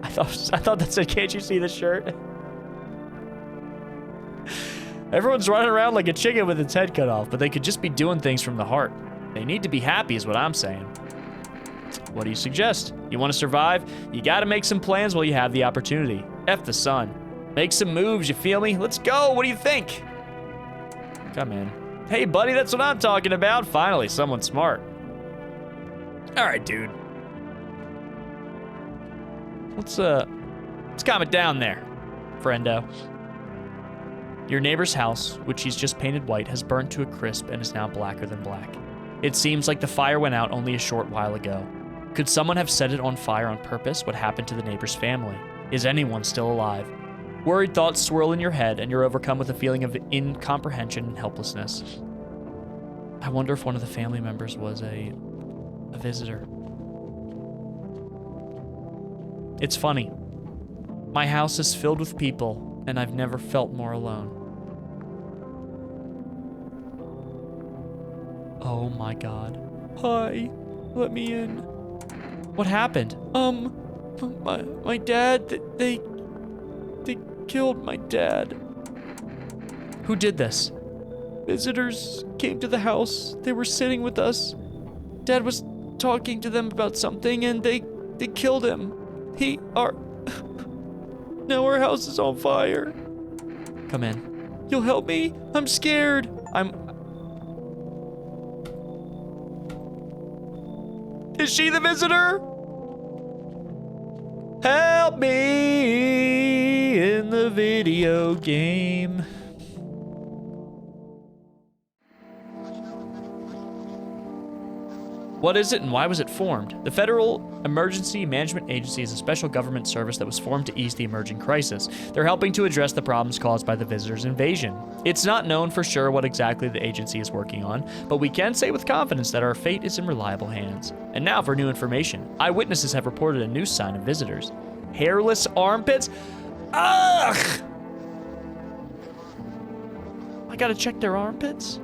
I thought that said, can't you see the shirt? Everyone's running around like a chicken with its head cut off, but they could just be doing things from the heart. They need to be happy is what I'm saying. What do you suggest? You want to survive? You gotta make some plans while you have the opportunity. F the sun. Make some moves, you feel me? Let's go, what do you think? Come in. Hey buddy, that's what I'm talking about. Finally, someone smart. All right, dude. Let's calm it down there, friendo. Your neighbor's house, which he's just painted white, has burnt to a crisp and is now blacker than black. It seems like the fire went out only a short while ago. Could someone have set it on fire on purpose? What happened to the neighbor's family? Is anyone still alive? Worried thoughts swirl in your head, and you're overcome with a feeling of incomprehension and helplessness. I wonder if one of the family members was a visitor. It's funny. My house is filled with people, and I've never felt more alone. Oh my god. Hi, let me in. What happened? My dad, they killed my dad. Who did this? Visitors came to the house. They were sitting with us. Dad was talking to them about something and they killed him. Now our house is on fire. Come in. You'll help me? I'm scared. Is she the visitor? Help me in the video game. What is it and why was it formed? The Federal Emergency Management Agency is a special government service that was formed to ease the emerging crisis. They're helping to address the problems caused by the visitors' invasion. It's not known for sure what exactly the agency is working on, but we can say with confidence that our fate is in reliable hands. And now for new information. Eyewitnesses have reported a new sign of visitors. Hairless armpits? Ugh! I gotta check their armpits?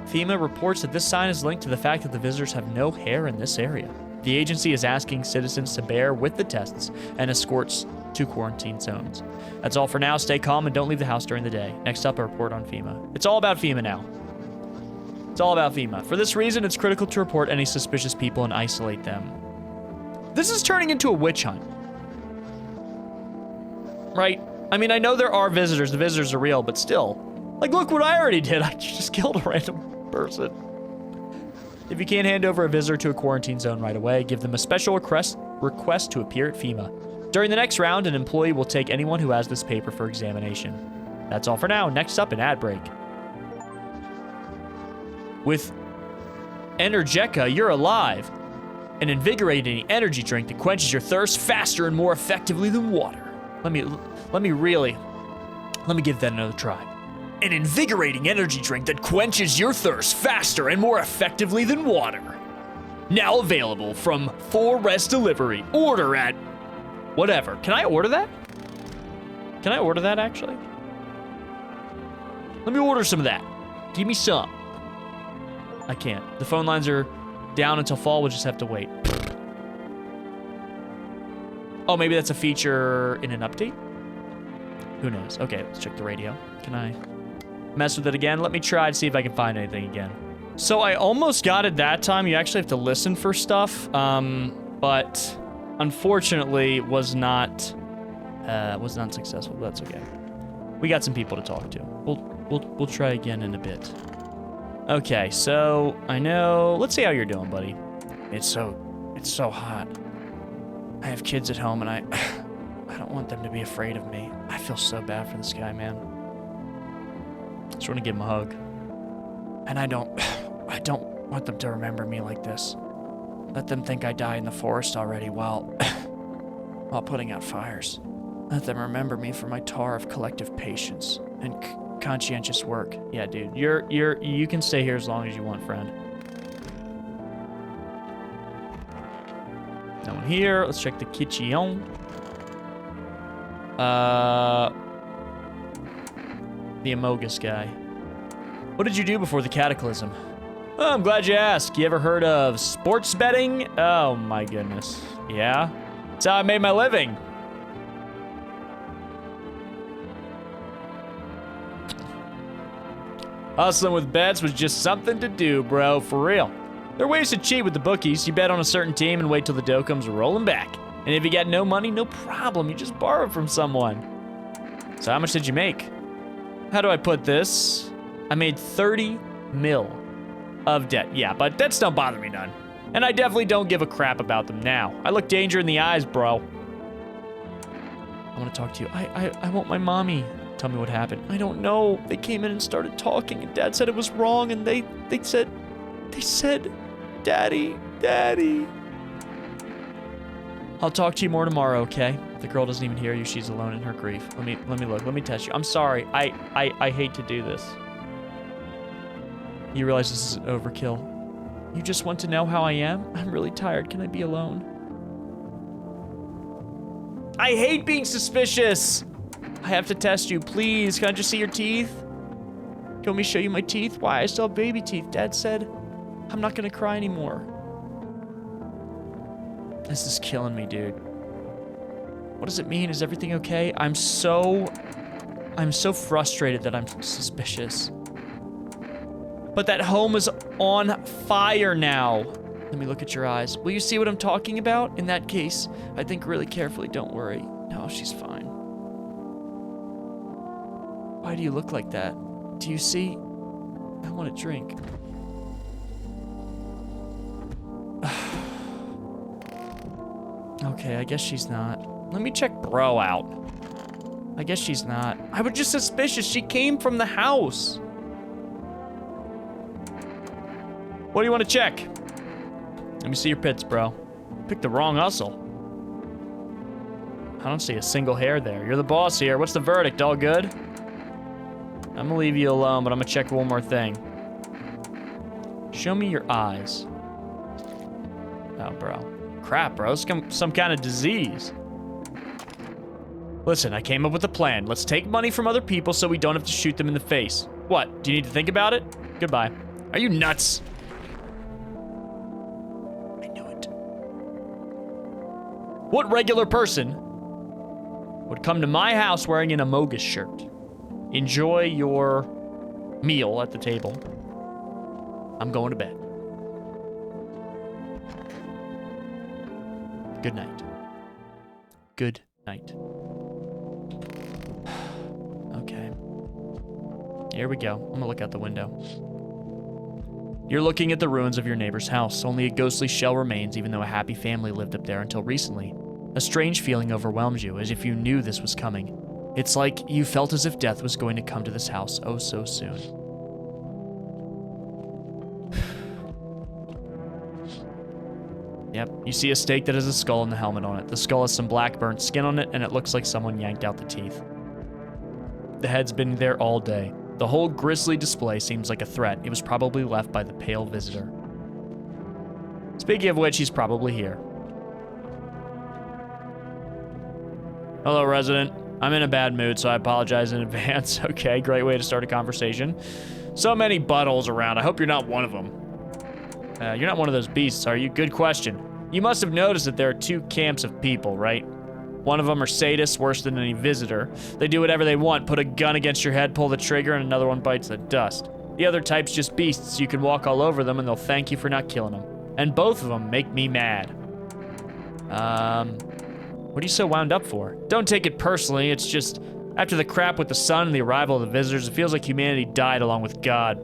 FEMA reports that this sign is linked to the fact that the visitors have no hair in this area. The agency is asking citizens to bear with the tests and escorts to quarantine zones. That's all for now. Stay calm and don't leave the house during the day. Next up, a report on FEMA. It's all about FEMA now. It's all about FEMA. For this reason, it's critical to report any suspicious people and isolate them. This is turning into a witch hunt. Right? I mean, I know there are visitors. The visitors are real, but still. Like, look what I already did. I just killed a random person. If you can't hand over a visitor to a quarantine zone right away, give them a special request to appear at FEMA. During the next round, an employee will take anyone who has this paper for examination. That's all for now. Next up, an ad break. With Energeca, you're alive. An invigorating energy drink that quenches your thirst faster and more effectively than water. Let me give that another try. An invigorating energy drink that quenches your thirst faster and more effectively than water. Now available from 4Rest Delivery. Order at... whatever. Can I order that? Can I order that, actually? Let me order some of that. Give me some. I can't. The phone lines are down until fall. We'll just have to wait. Oh, maybe that's a feature in an update? Who knows? Okay, let's check the radio. Can I... mess with it again? Let me try to see if I can find anything again. So I almost got it that time. You actually have to listen for stuff, but unfortunately was not successful. But that's okay. We got some people to talk to. We'll try again in a bit. Okay, so I know. Let's see how you're doing, buddy. It's so hot. I have kids at home, and I don't want them to be afraid of me. I feel so bad for this guy, man. Just want to give him a hug. And I don't want them to remember me like this. Let them think I die in the forest already while putting out fires. Let them remember me for my tour of collective patience and conscientious work. Yeah, dude, you can stay here as long as you want, friend. No one here. Let's check the kitchen. The Amogus guy. What did you do before the cataclysm? Oh, I'm glad you asked. You ever heard of sports betting? Oh my goodness. Yeah? That's how I made my living. Hustling with bets was just something to do, bro, for real. There are ways to cheat with the bookies. You bet on a certain team and wait till the dough comes rolling back. And if you got no money, no problem. You just borrow from someone. So how much did you make? How do I put this? I made 30 mil of debt. Yeah, but debts don't bother me none. And I definitely don't give a crap about them now. I look danger in the eyes, bro. I want to talk to you. I want my mommy. Tell me what happened. I don't know. They came in and started talking, and Dad said it was wrong, and they said, Daddy. I'll talk to you more tomorrow, okay? The girl doesn't even hear you. She's alone in her grief. Let me look. Let me test you. I'm sorry. I hate to do this. You realize this is overkill. You just want to know how I am? I'm really tired. Can I be alone? I hate being suspicious. I have to test you. Please, can I just see your teeth? Can we show you my teeth? Why? I still have baby teeth. Dad said I'm not gonna cry anymore. This is killing me, dude. What does it mean? Is everything okay? I'm so frustrated that I'm suspicious. But that home is on fire now. Let me look at your eyes. Will you see what I'm talking about? In that case, I think really carefully. Don't worry. No, she's fine. Why do you look like that? Do you see? I want a drink. Okay, I guess she's not. Let me check bro out. I guess she's not. I was just suspicious. She came from the house. What do you want to check? Let me see your pits, bro. Picked the wrong hustle. I don't see a single hair there. You're the boss here. What's the verdict? All good? I'm gonna leave you alone, but I'm gonna check one more thing. Show me your eyes. Oh, bro. Crap, bro. Some kind of disease. Listen, I came up with a plan. Let's take money from other people so we don't have to shoot them in the face. What? Do you need to think about it? Goodbye. Are you nuts? I knew it. What regular person would come to my house wearing an Amogus shirt? Enjoy your meal at the table. I'm going to bed. Good night. Good night. Okay. Here we go. I'm gonna look out the window. You're looking at the ruins of your neighbor's house. Only a ghostly shell remains, even though a happy family lived up there until recently. A strange feeling overwhelms you, as if you knew this was coming. It's like you felt as if death was going to come to this house oh so soon. Yep, you see a stake that has a skull and the helmet on it. The skull has some black burnt skin on it, and it looks like someone yanked out the teeth. The head's been there all day. The whole grisly display seems like a threat. It was probably left by the pale visitor. Speaking of which, he's probably here. Hello, resident. I'm in a bad mood, so I apologize in advance. Okay, great way to start a conversation. So many buttholes around. I hope you're not one of them. You're not one of those beasts, are you? Good question. You must have noticed that there are two camps of people, right? One of them are sadists, worse than any visitor. They do whatever they want, put a gun against your head, pull the trigger, and another one bites the dust. The other type's just beasts. You can walk all over them, and they'll thank you for not killing them. And both of them make me mad. What are you so wound up for? Don't take it personally, it's just, after the crap with the sun and the arrival of the visitors, it feels like humanity died along with God.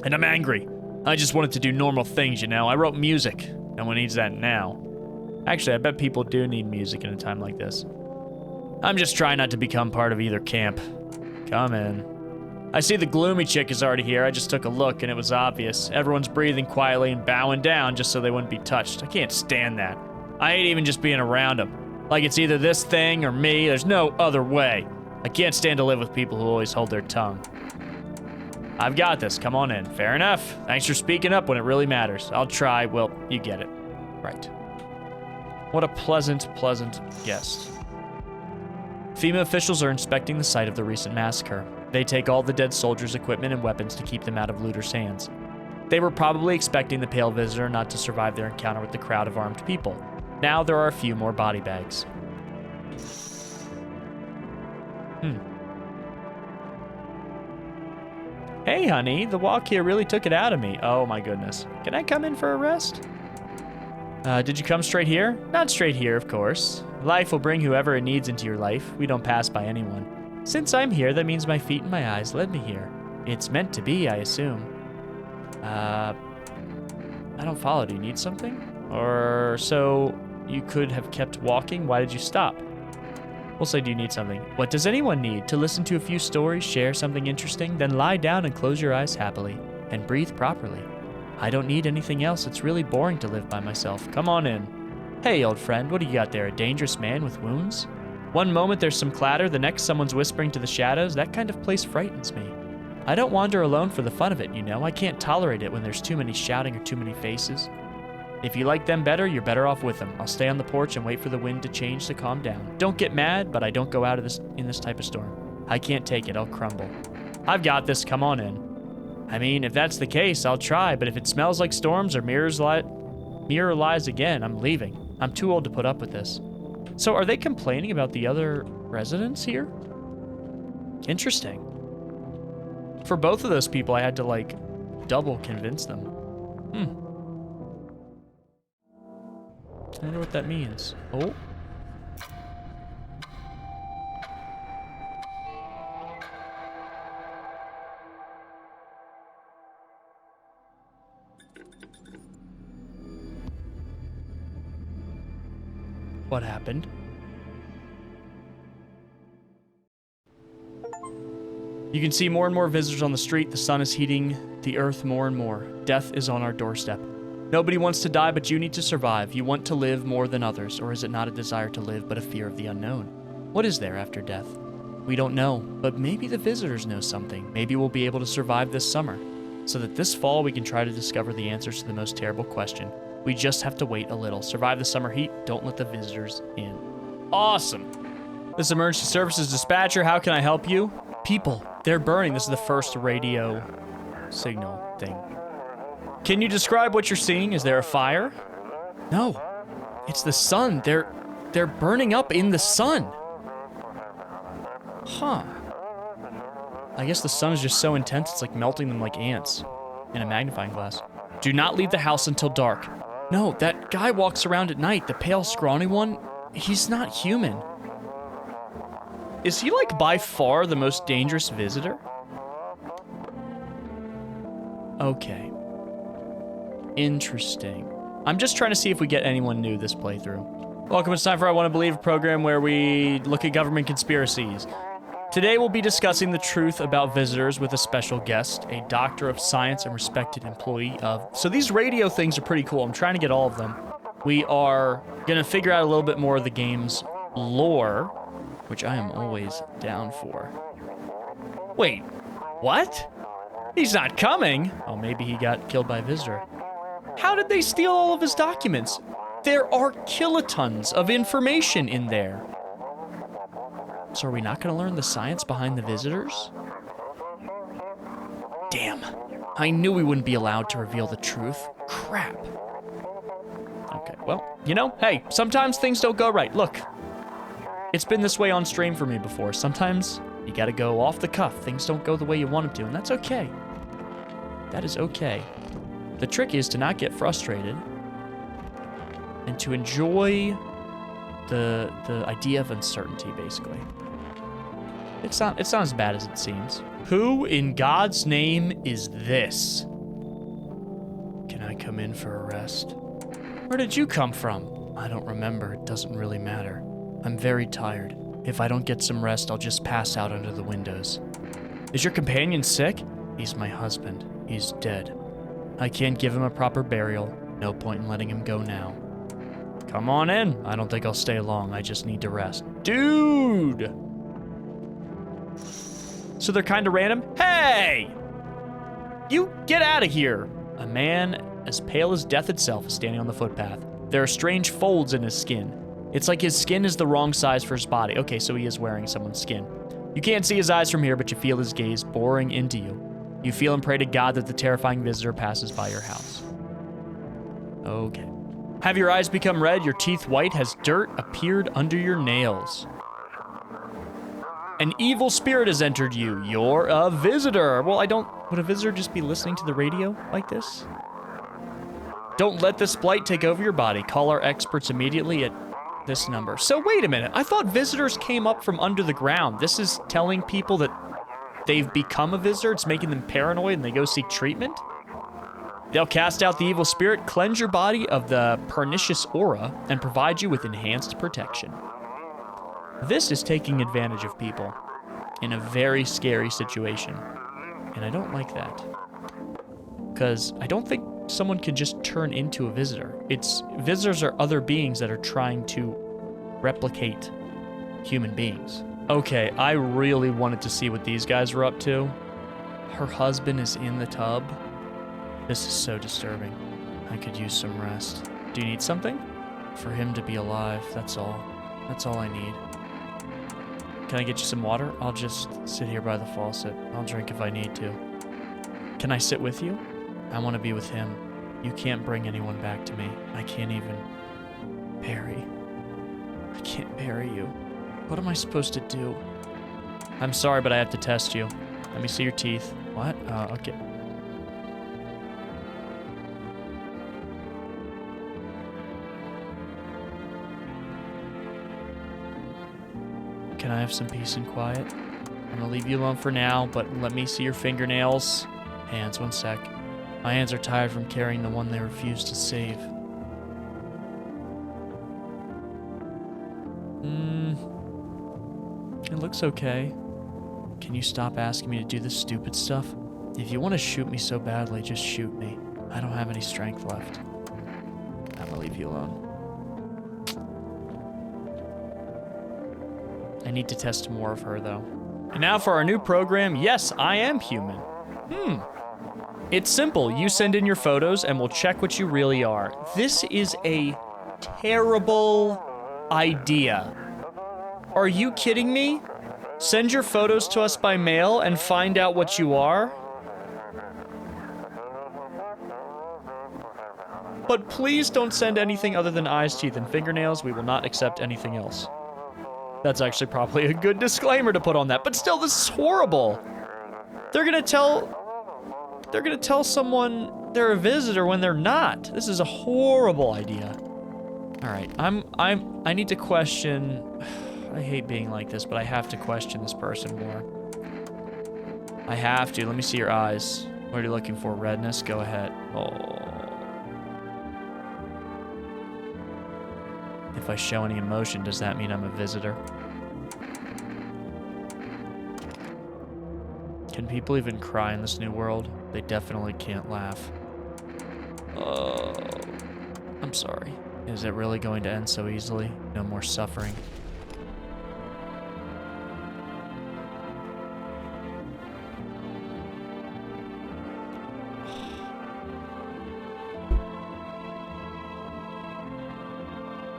And I'm angry. I just wanted to do normal things, you know? I wrote music. No one needs that now. Actually, I bet people do need music in a time like this. I'm just trying not to become part of either camp. Come in. I see the gloomy chick is already here. I just took a look and it was obvious. Everyone's breathing quietly and bowing down just so they wouldn't be touched. I can't stand that. I hate even just being around them. Like it's either this thing or me. There's no other way. I can't stand to live with people who always hold their tongue. I've got this. Come on in. Fair enough. Thanks for speaking up when it really matters. I'll try. Well, you get it. Right. What a pleasant guest. FEMA officials are inspecting the site of the recent massacre. They take all the dead soldiers' equipment and weapons to keep them out of looters' hands. They were probably expecting the pale visitor not to survive their encounter with the crowd of armed people. Now there are a few more body bags. Hey, honey, the walk here really took it out of me. Oh, my goodness. Can I come in for a rest? Did you come straight here? Not straight here, of course. Life will bring whoever it needs into your life. We don't pass by anyone. Since I'm here, that means my feet and my eyes led me here. It's meant to be, I assume. I don't follow. Do you need something? Or so you could have kept walking? Why did you stop? We'll say, do you need something? What does anyone need? To listen to a few stories, share something interesting, then lie down and close your eyes happily, and breathe properly. I don't need anything else. It's really boring to live by myself. Come on in. Hey, old friend, what do you got there? A dangerous man with wounds? One moment there's some clatter, the next someone's whispering to the shadows. That kind of place frightens me. I don't wander alone for the fun of it, you know. I can't tolerate it when there's too many shouting or too many faces. If you like them better, you're better off with them. I'll stay on the porch and wait for the wind to change to calm down. Don't get mad, but I don't go out of in this type of storm. I can't take it. I'll crumble. I've got this. Come on in. I mean, if that's the case, I'll try, but if it smells like storms or mirror lies again, I'm leaving. I'm too old to put up with this. So are they complaining about the other residents here? Interesting. For both of those people, I had to, like, double convince them. I wonder what that means. Oh. What happened? You can see more and more visitors on the street. The sun is heating the earth more and more. Death is on our doorstep. Nobody wants to die, but you need to survive. You want to live more than others, or is it not a desire to live, but a fear of the unknown? What is there after death? We don't know, but maybe the visitors know something. Maybe we'll be able to survive this summer, so that this fall we can try to discover the answers to the most terrible question. We just have to wait a little. Survive the summer heat. Don't let the visitors in. Awesome. This is Emergency Services Dispatcher. How can I help you? People, they're burning. This is the first radio signal thing. Can you describe what you're seeing? Is there a fire? No, it's the sun. They're burning up in the sun. Huh. I guess the sun is just so intense, it's like melting them like ants in a magnifying glass. Do not leave the house until dark. No, that guy walks around at night, the pale, scrawny one. He's not human. Is he, like, by far the most dangerous visitor? Okay. Interesting. I'm just trying to see if we get anyone new this playthrough. Welcome, it's time for I Want to Believe, a program where we look at government conspiracies. Today we'll be discussing the truth about visitors with a special guest, a doctor of science and respected employee of... So these radio things are pretty cool. I'm trying to get all of them. We are going to figure out a little bit more of the game's lore, which I am always down for. Wait, what? He's not coming? Oh, maybe he got killed by a visitor. How did they steal all of his documents? There are kilotons of information in there. So are we not going to learn the science behind the visitors? Damn. I knew we wouldn't be allowed to reveal the truth. Crap. Okay, well, you know, hey, sometimes things don't go right. Look, it's been this way on stream for me before. Sometimes you got to go off the cuff. Things don't go the way you want them to, and that's okay. That is okay. The trick is to not get frustrated and to enjoy the idea of uncertainty, basically. It's not as bad as it seems. Who in God's name is this? Can I come in for a rest? Where did you come from? I don't remember. It doesn't really matter. I'm very tired. If I don't get some rest, I'll just pass out under the windows. Is your companion sick? He's my husband. He's dead. I can't give him a proper burial. No point in letting him go now. Come on in. I don't think I'll stay long. I just need to rest. Dude! So they're kind of random? Hey! You get out of here! A man as pale as death itself is standing on the footpath. There are strange folds in his skin. It's like his skin is the wrong size for his body. Okay, so he is wearing someone's skin. You can't see his eyes from here, but you feel his gaze boring into you. You feel and pray to God that the terrifying visitor passes by your house. Okay. Have your eyes become red, your teeth white, has dirt appeared under your nails. An evil spirit has entered you. You're a visitor. Well, would a visitor just be listening to the radio like this? Don't let this blight take over your body. Call our experts immediately at this number. So wait a minute. I thought visitors came up from under the ground. This is telling people that they've become a visitor. It's making them paranoid and they go seek treatment. They'll cast out the evil spirit, cleanse your body of the pernicious aura, and provide you with enhanced protection. This is taking advantage of people in a very scary situation. And I don't like that. Because I don't think someone can just turn into a visitor. Visitors are other beings that are trying to replicate human beings. Okay, I really wanted to see what these guys were up to. Her husband is in the tub. This is so disturbing. I could use some rest. Do you need something? For him to be alive, that's all. That's all I need. Can I get you some water? I'll just sit here by the faucet. I'll drink if I need to. Can I sit with you? I want to be with him. You can't bring anyone back to me. I can't even... Barry. I can't bury you. What am I supposed to do? I'm sorry, but I have to test you. Let me see your teeth. What? Okay. Can I have some peace and quiet? I'm gonna leave you alone for now, but let me see your fingernails. Hands, one sec. My hands are tired from carrying the one they refused to save. It looks okay. Can you stop asking me to do this stupid stuff? If you want to shoot me so badly, just shoot me. I don't have any strength left. I'm gonna leave you alone. I need to test more of her, though. And now for our new program, Yes, I Am Human. It's simple. You send in your photos, and we'll check what you really are. This is a terrible idea. Are you kidding me? Send your photos to us by mail and find out what you are? But please don't send anything other than eyes, teeth, and fingernails. We will not accept anything else. That's actually probably a good disclaimer to put on that. But still, this is horrible. They're gonna tell someone they're a visitor when they're not. This is a horrible idea. All right, I need to question. I hate being like this, but I have to question this person more. I have to. Let me see your eyes. What are you looking for? Redness? Go ahead. Oh. If I show any emotion, does that mean I'm a visitor? Can people even cry in this new world? They definitely can't laugh. Oh, I'm sorry. Is it really going to end so easily? No more suffering.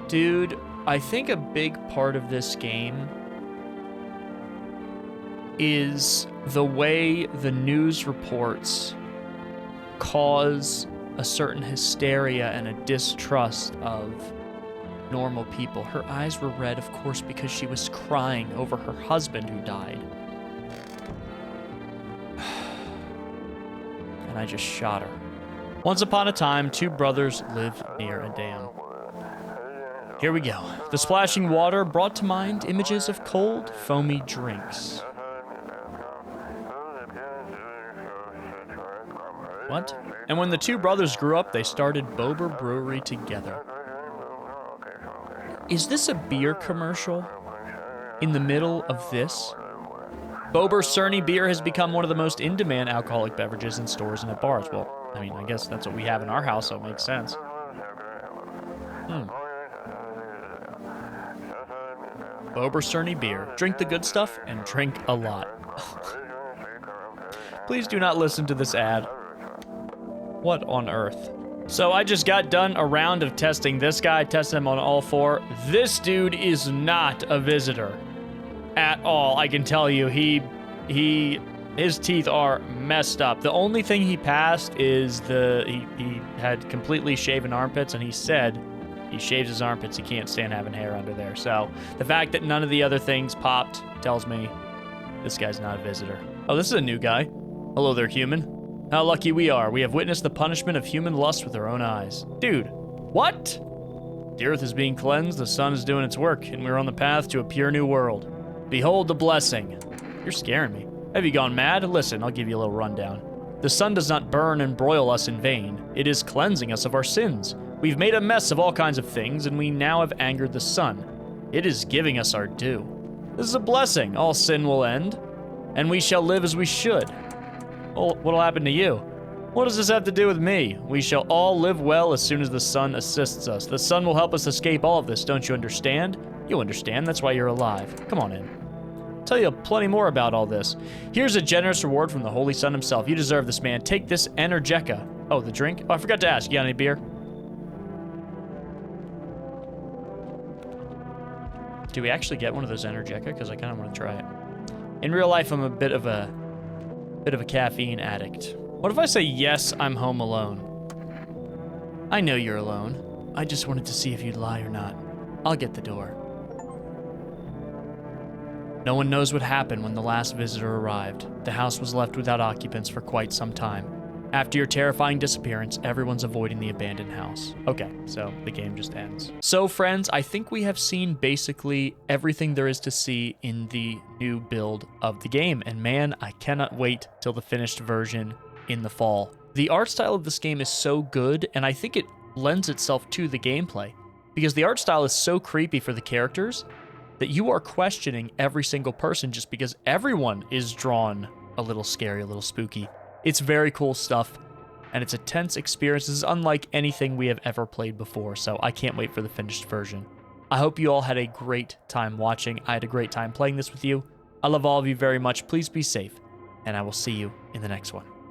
Dude, I think a big part of this game is the way the news reports cause a certain hysteria and a distrust of normal people. Her eyes were red, of course, because she was crying over her husband who died. And I just shot her. Once upon a time, two brothers lived near a dam. Here we go. The splashing water brought to mind images of cold, foamy drinks. What? And when the two brothers grew up, they started Bober Brewery together. Is this a beer commercial in the middle of this? Bober Cerny beer has become one of the most in-demand alcoholic beverages in stores and at bars. Well, I mean, I guess that's what we have in our house, so it makes sense. Bober Cerny beer. Drink the good stuff and drink a lot. Please do not listen to this ad. What on earth? So I just got done a round of testing this guy, tested him on all four. This dude is not a visitor at all. I can tell you, his teeth are messed up. The only thing he passed is he had completely shaven armpits, and he said he shaves his armpits. He can't stand having hair under there. So the fact that none of the other things popped tells me this guy's not a visitor. Oh, this is a new guy. Hello there, human. How lucky we are. We have witnessed the punishment of human lust with our own eyes. Dude, what? The earth is being cleansed, the sun is doing its work, and we're on the path to a pure new world. Behold the blessing. You're scaring me. Have you gone mad? Listen, I'll give you a little rundown. The sun does not burn and broil us in vain. It is cleansing us of our sins. We've made a mess of all kinds of things, and we now have angered the sun. It is giving us our due. This is a blessing. All sin will end, and we shall live as we should. Well, what'll happen to you? What does this have to do with me? We shall all live well as soon as the sun assists us. The sun will help us escape all of this, don't you understand? You understand, that's why you're alive. Come on in. I'll tell you plenty more about all this. Here's a generous reward from the Holy Sun himself. You deserve this, man. Take this Energeca. Oh, the drink? Oh, I forgot to ask. You got any beer? Do we actually get one of those Energeca? Because I kind of want to try it. In real life, I'm a bit of a caffeine addict. What if I say, yes, I'm home alone? I know you're alone. I just wanted to see if you'd lie or not. I'll get the door. No one knows what happened when the last visitor arrived. The house was left without occupants for quite some time. After your terrifying disappearance, everyone's avoiding the abandoned house. Okay, so the game just ends. So friends, I think we have seen basically everything there is to see in the new build of the game. And man, I cannot wait till the finished version in the fall. The art style of this game is so good, and I think it lends itself to the gameplay, because the art style is so creepy for the characters, that you are questioning every single person just because everyone is drawn a little scary, a little spooky. It's very cool stuff, and it's a tense experience. This is unlike anything we have ever played before, so I can't wait for the finished version. I hope you all had a great time watching. I had a great time playing this with you. I love all of you very much. Please be safe, and I will see you in the next one.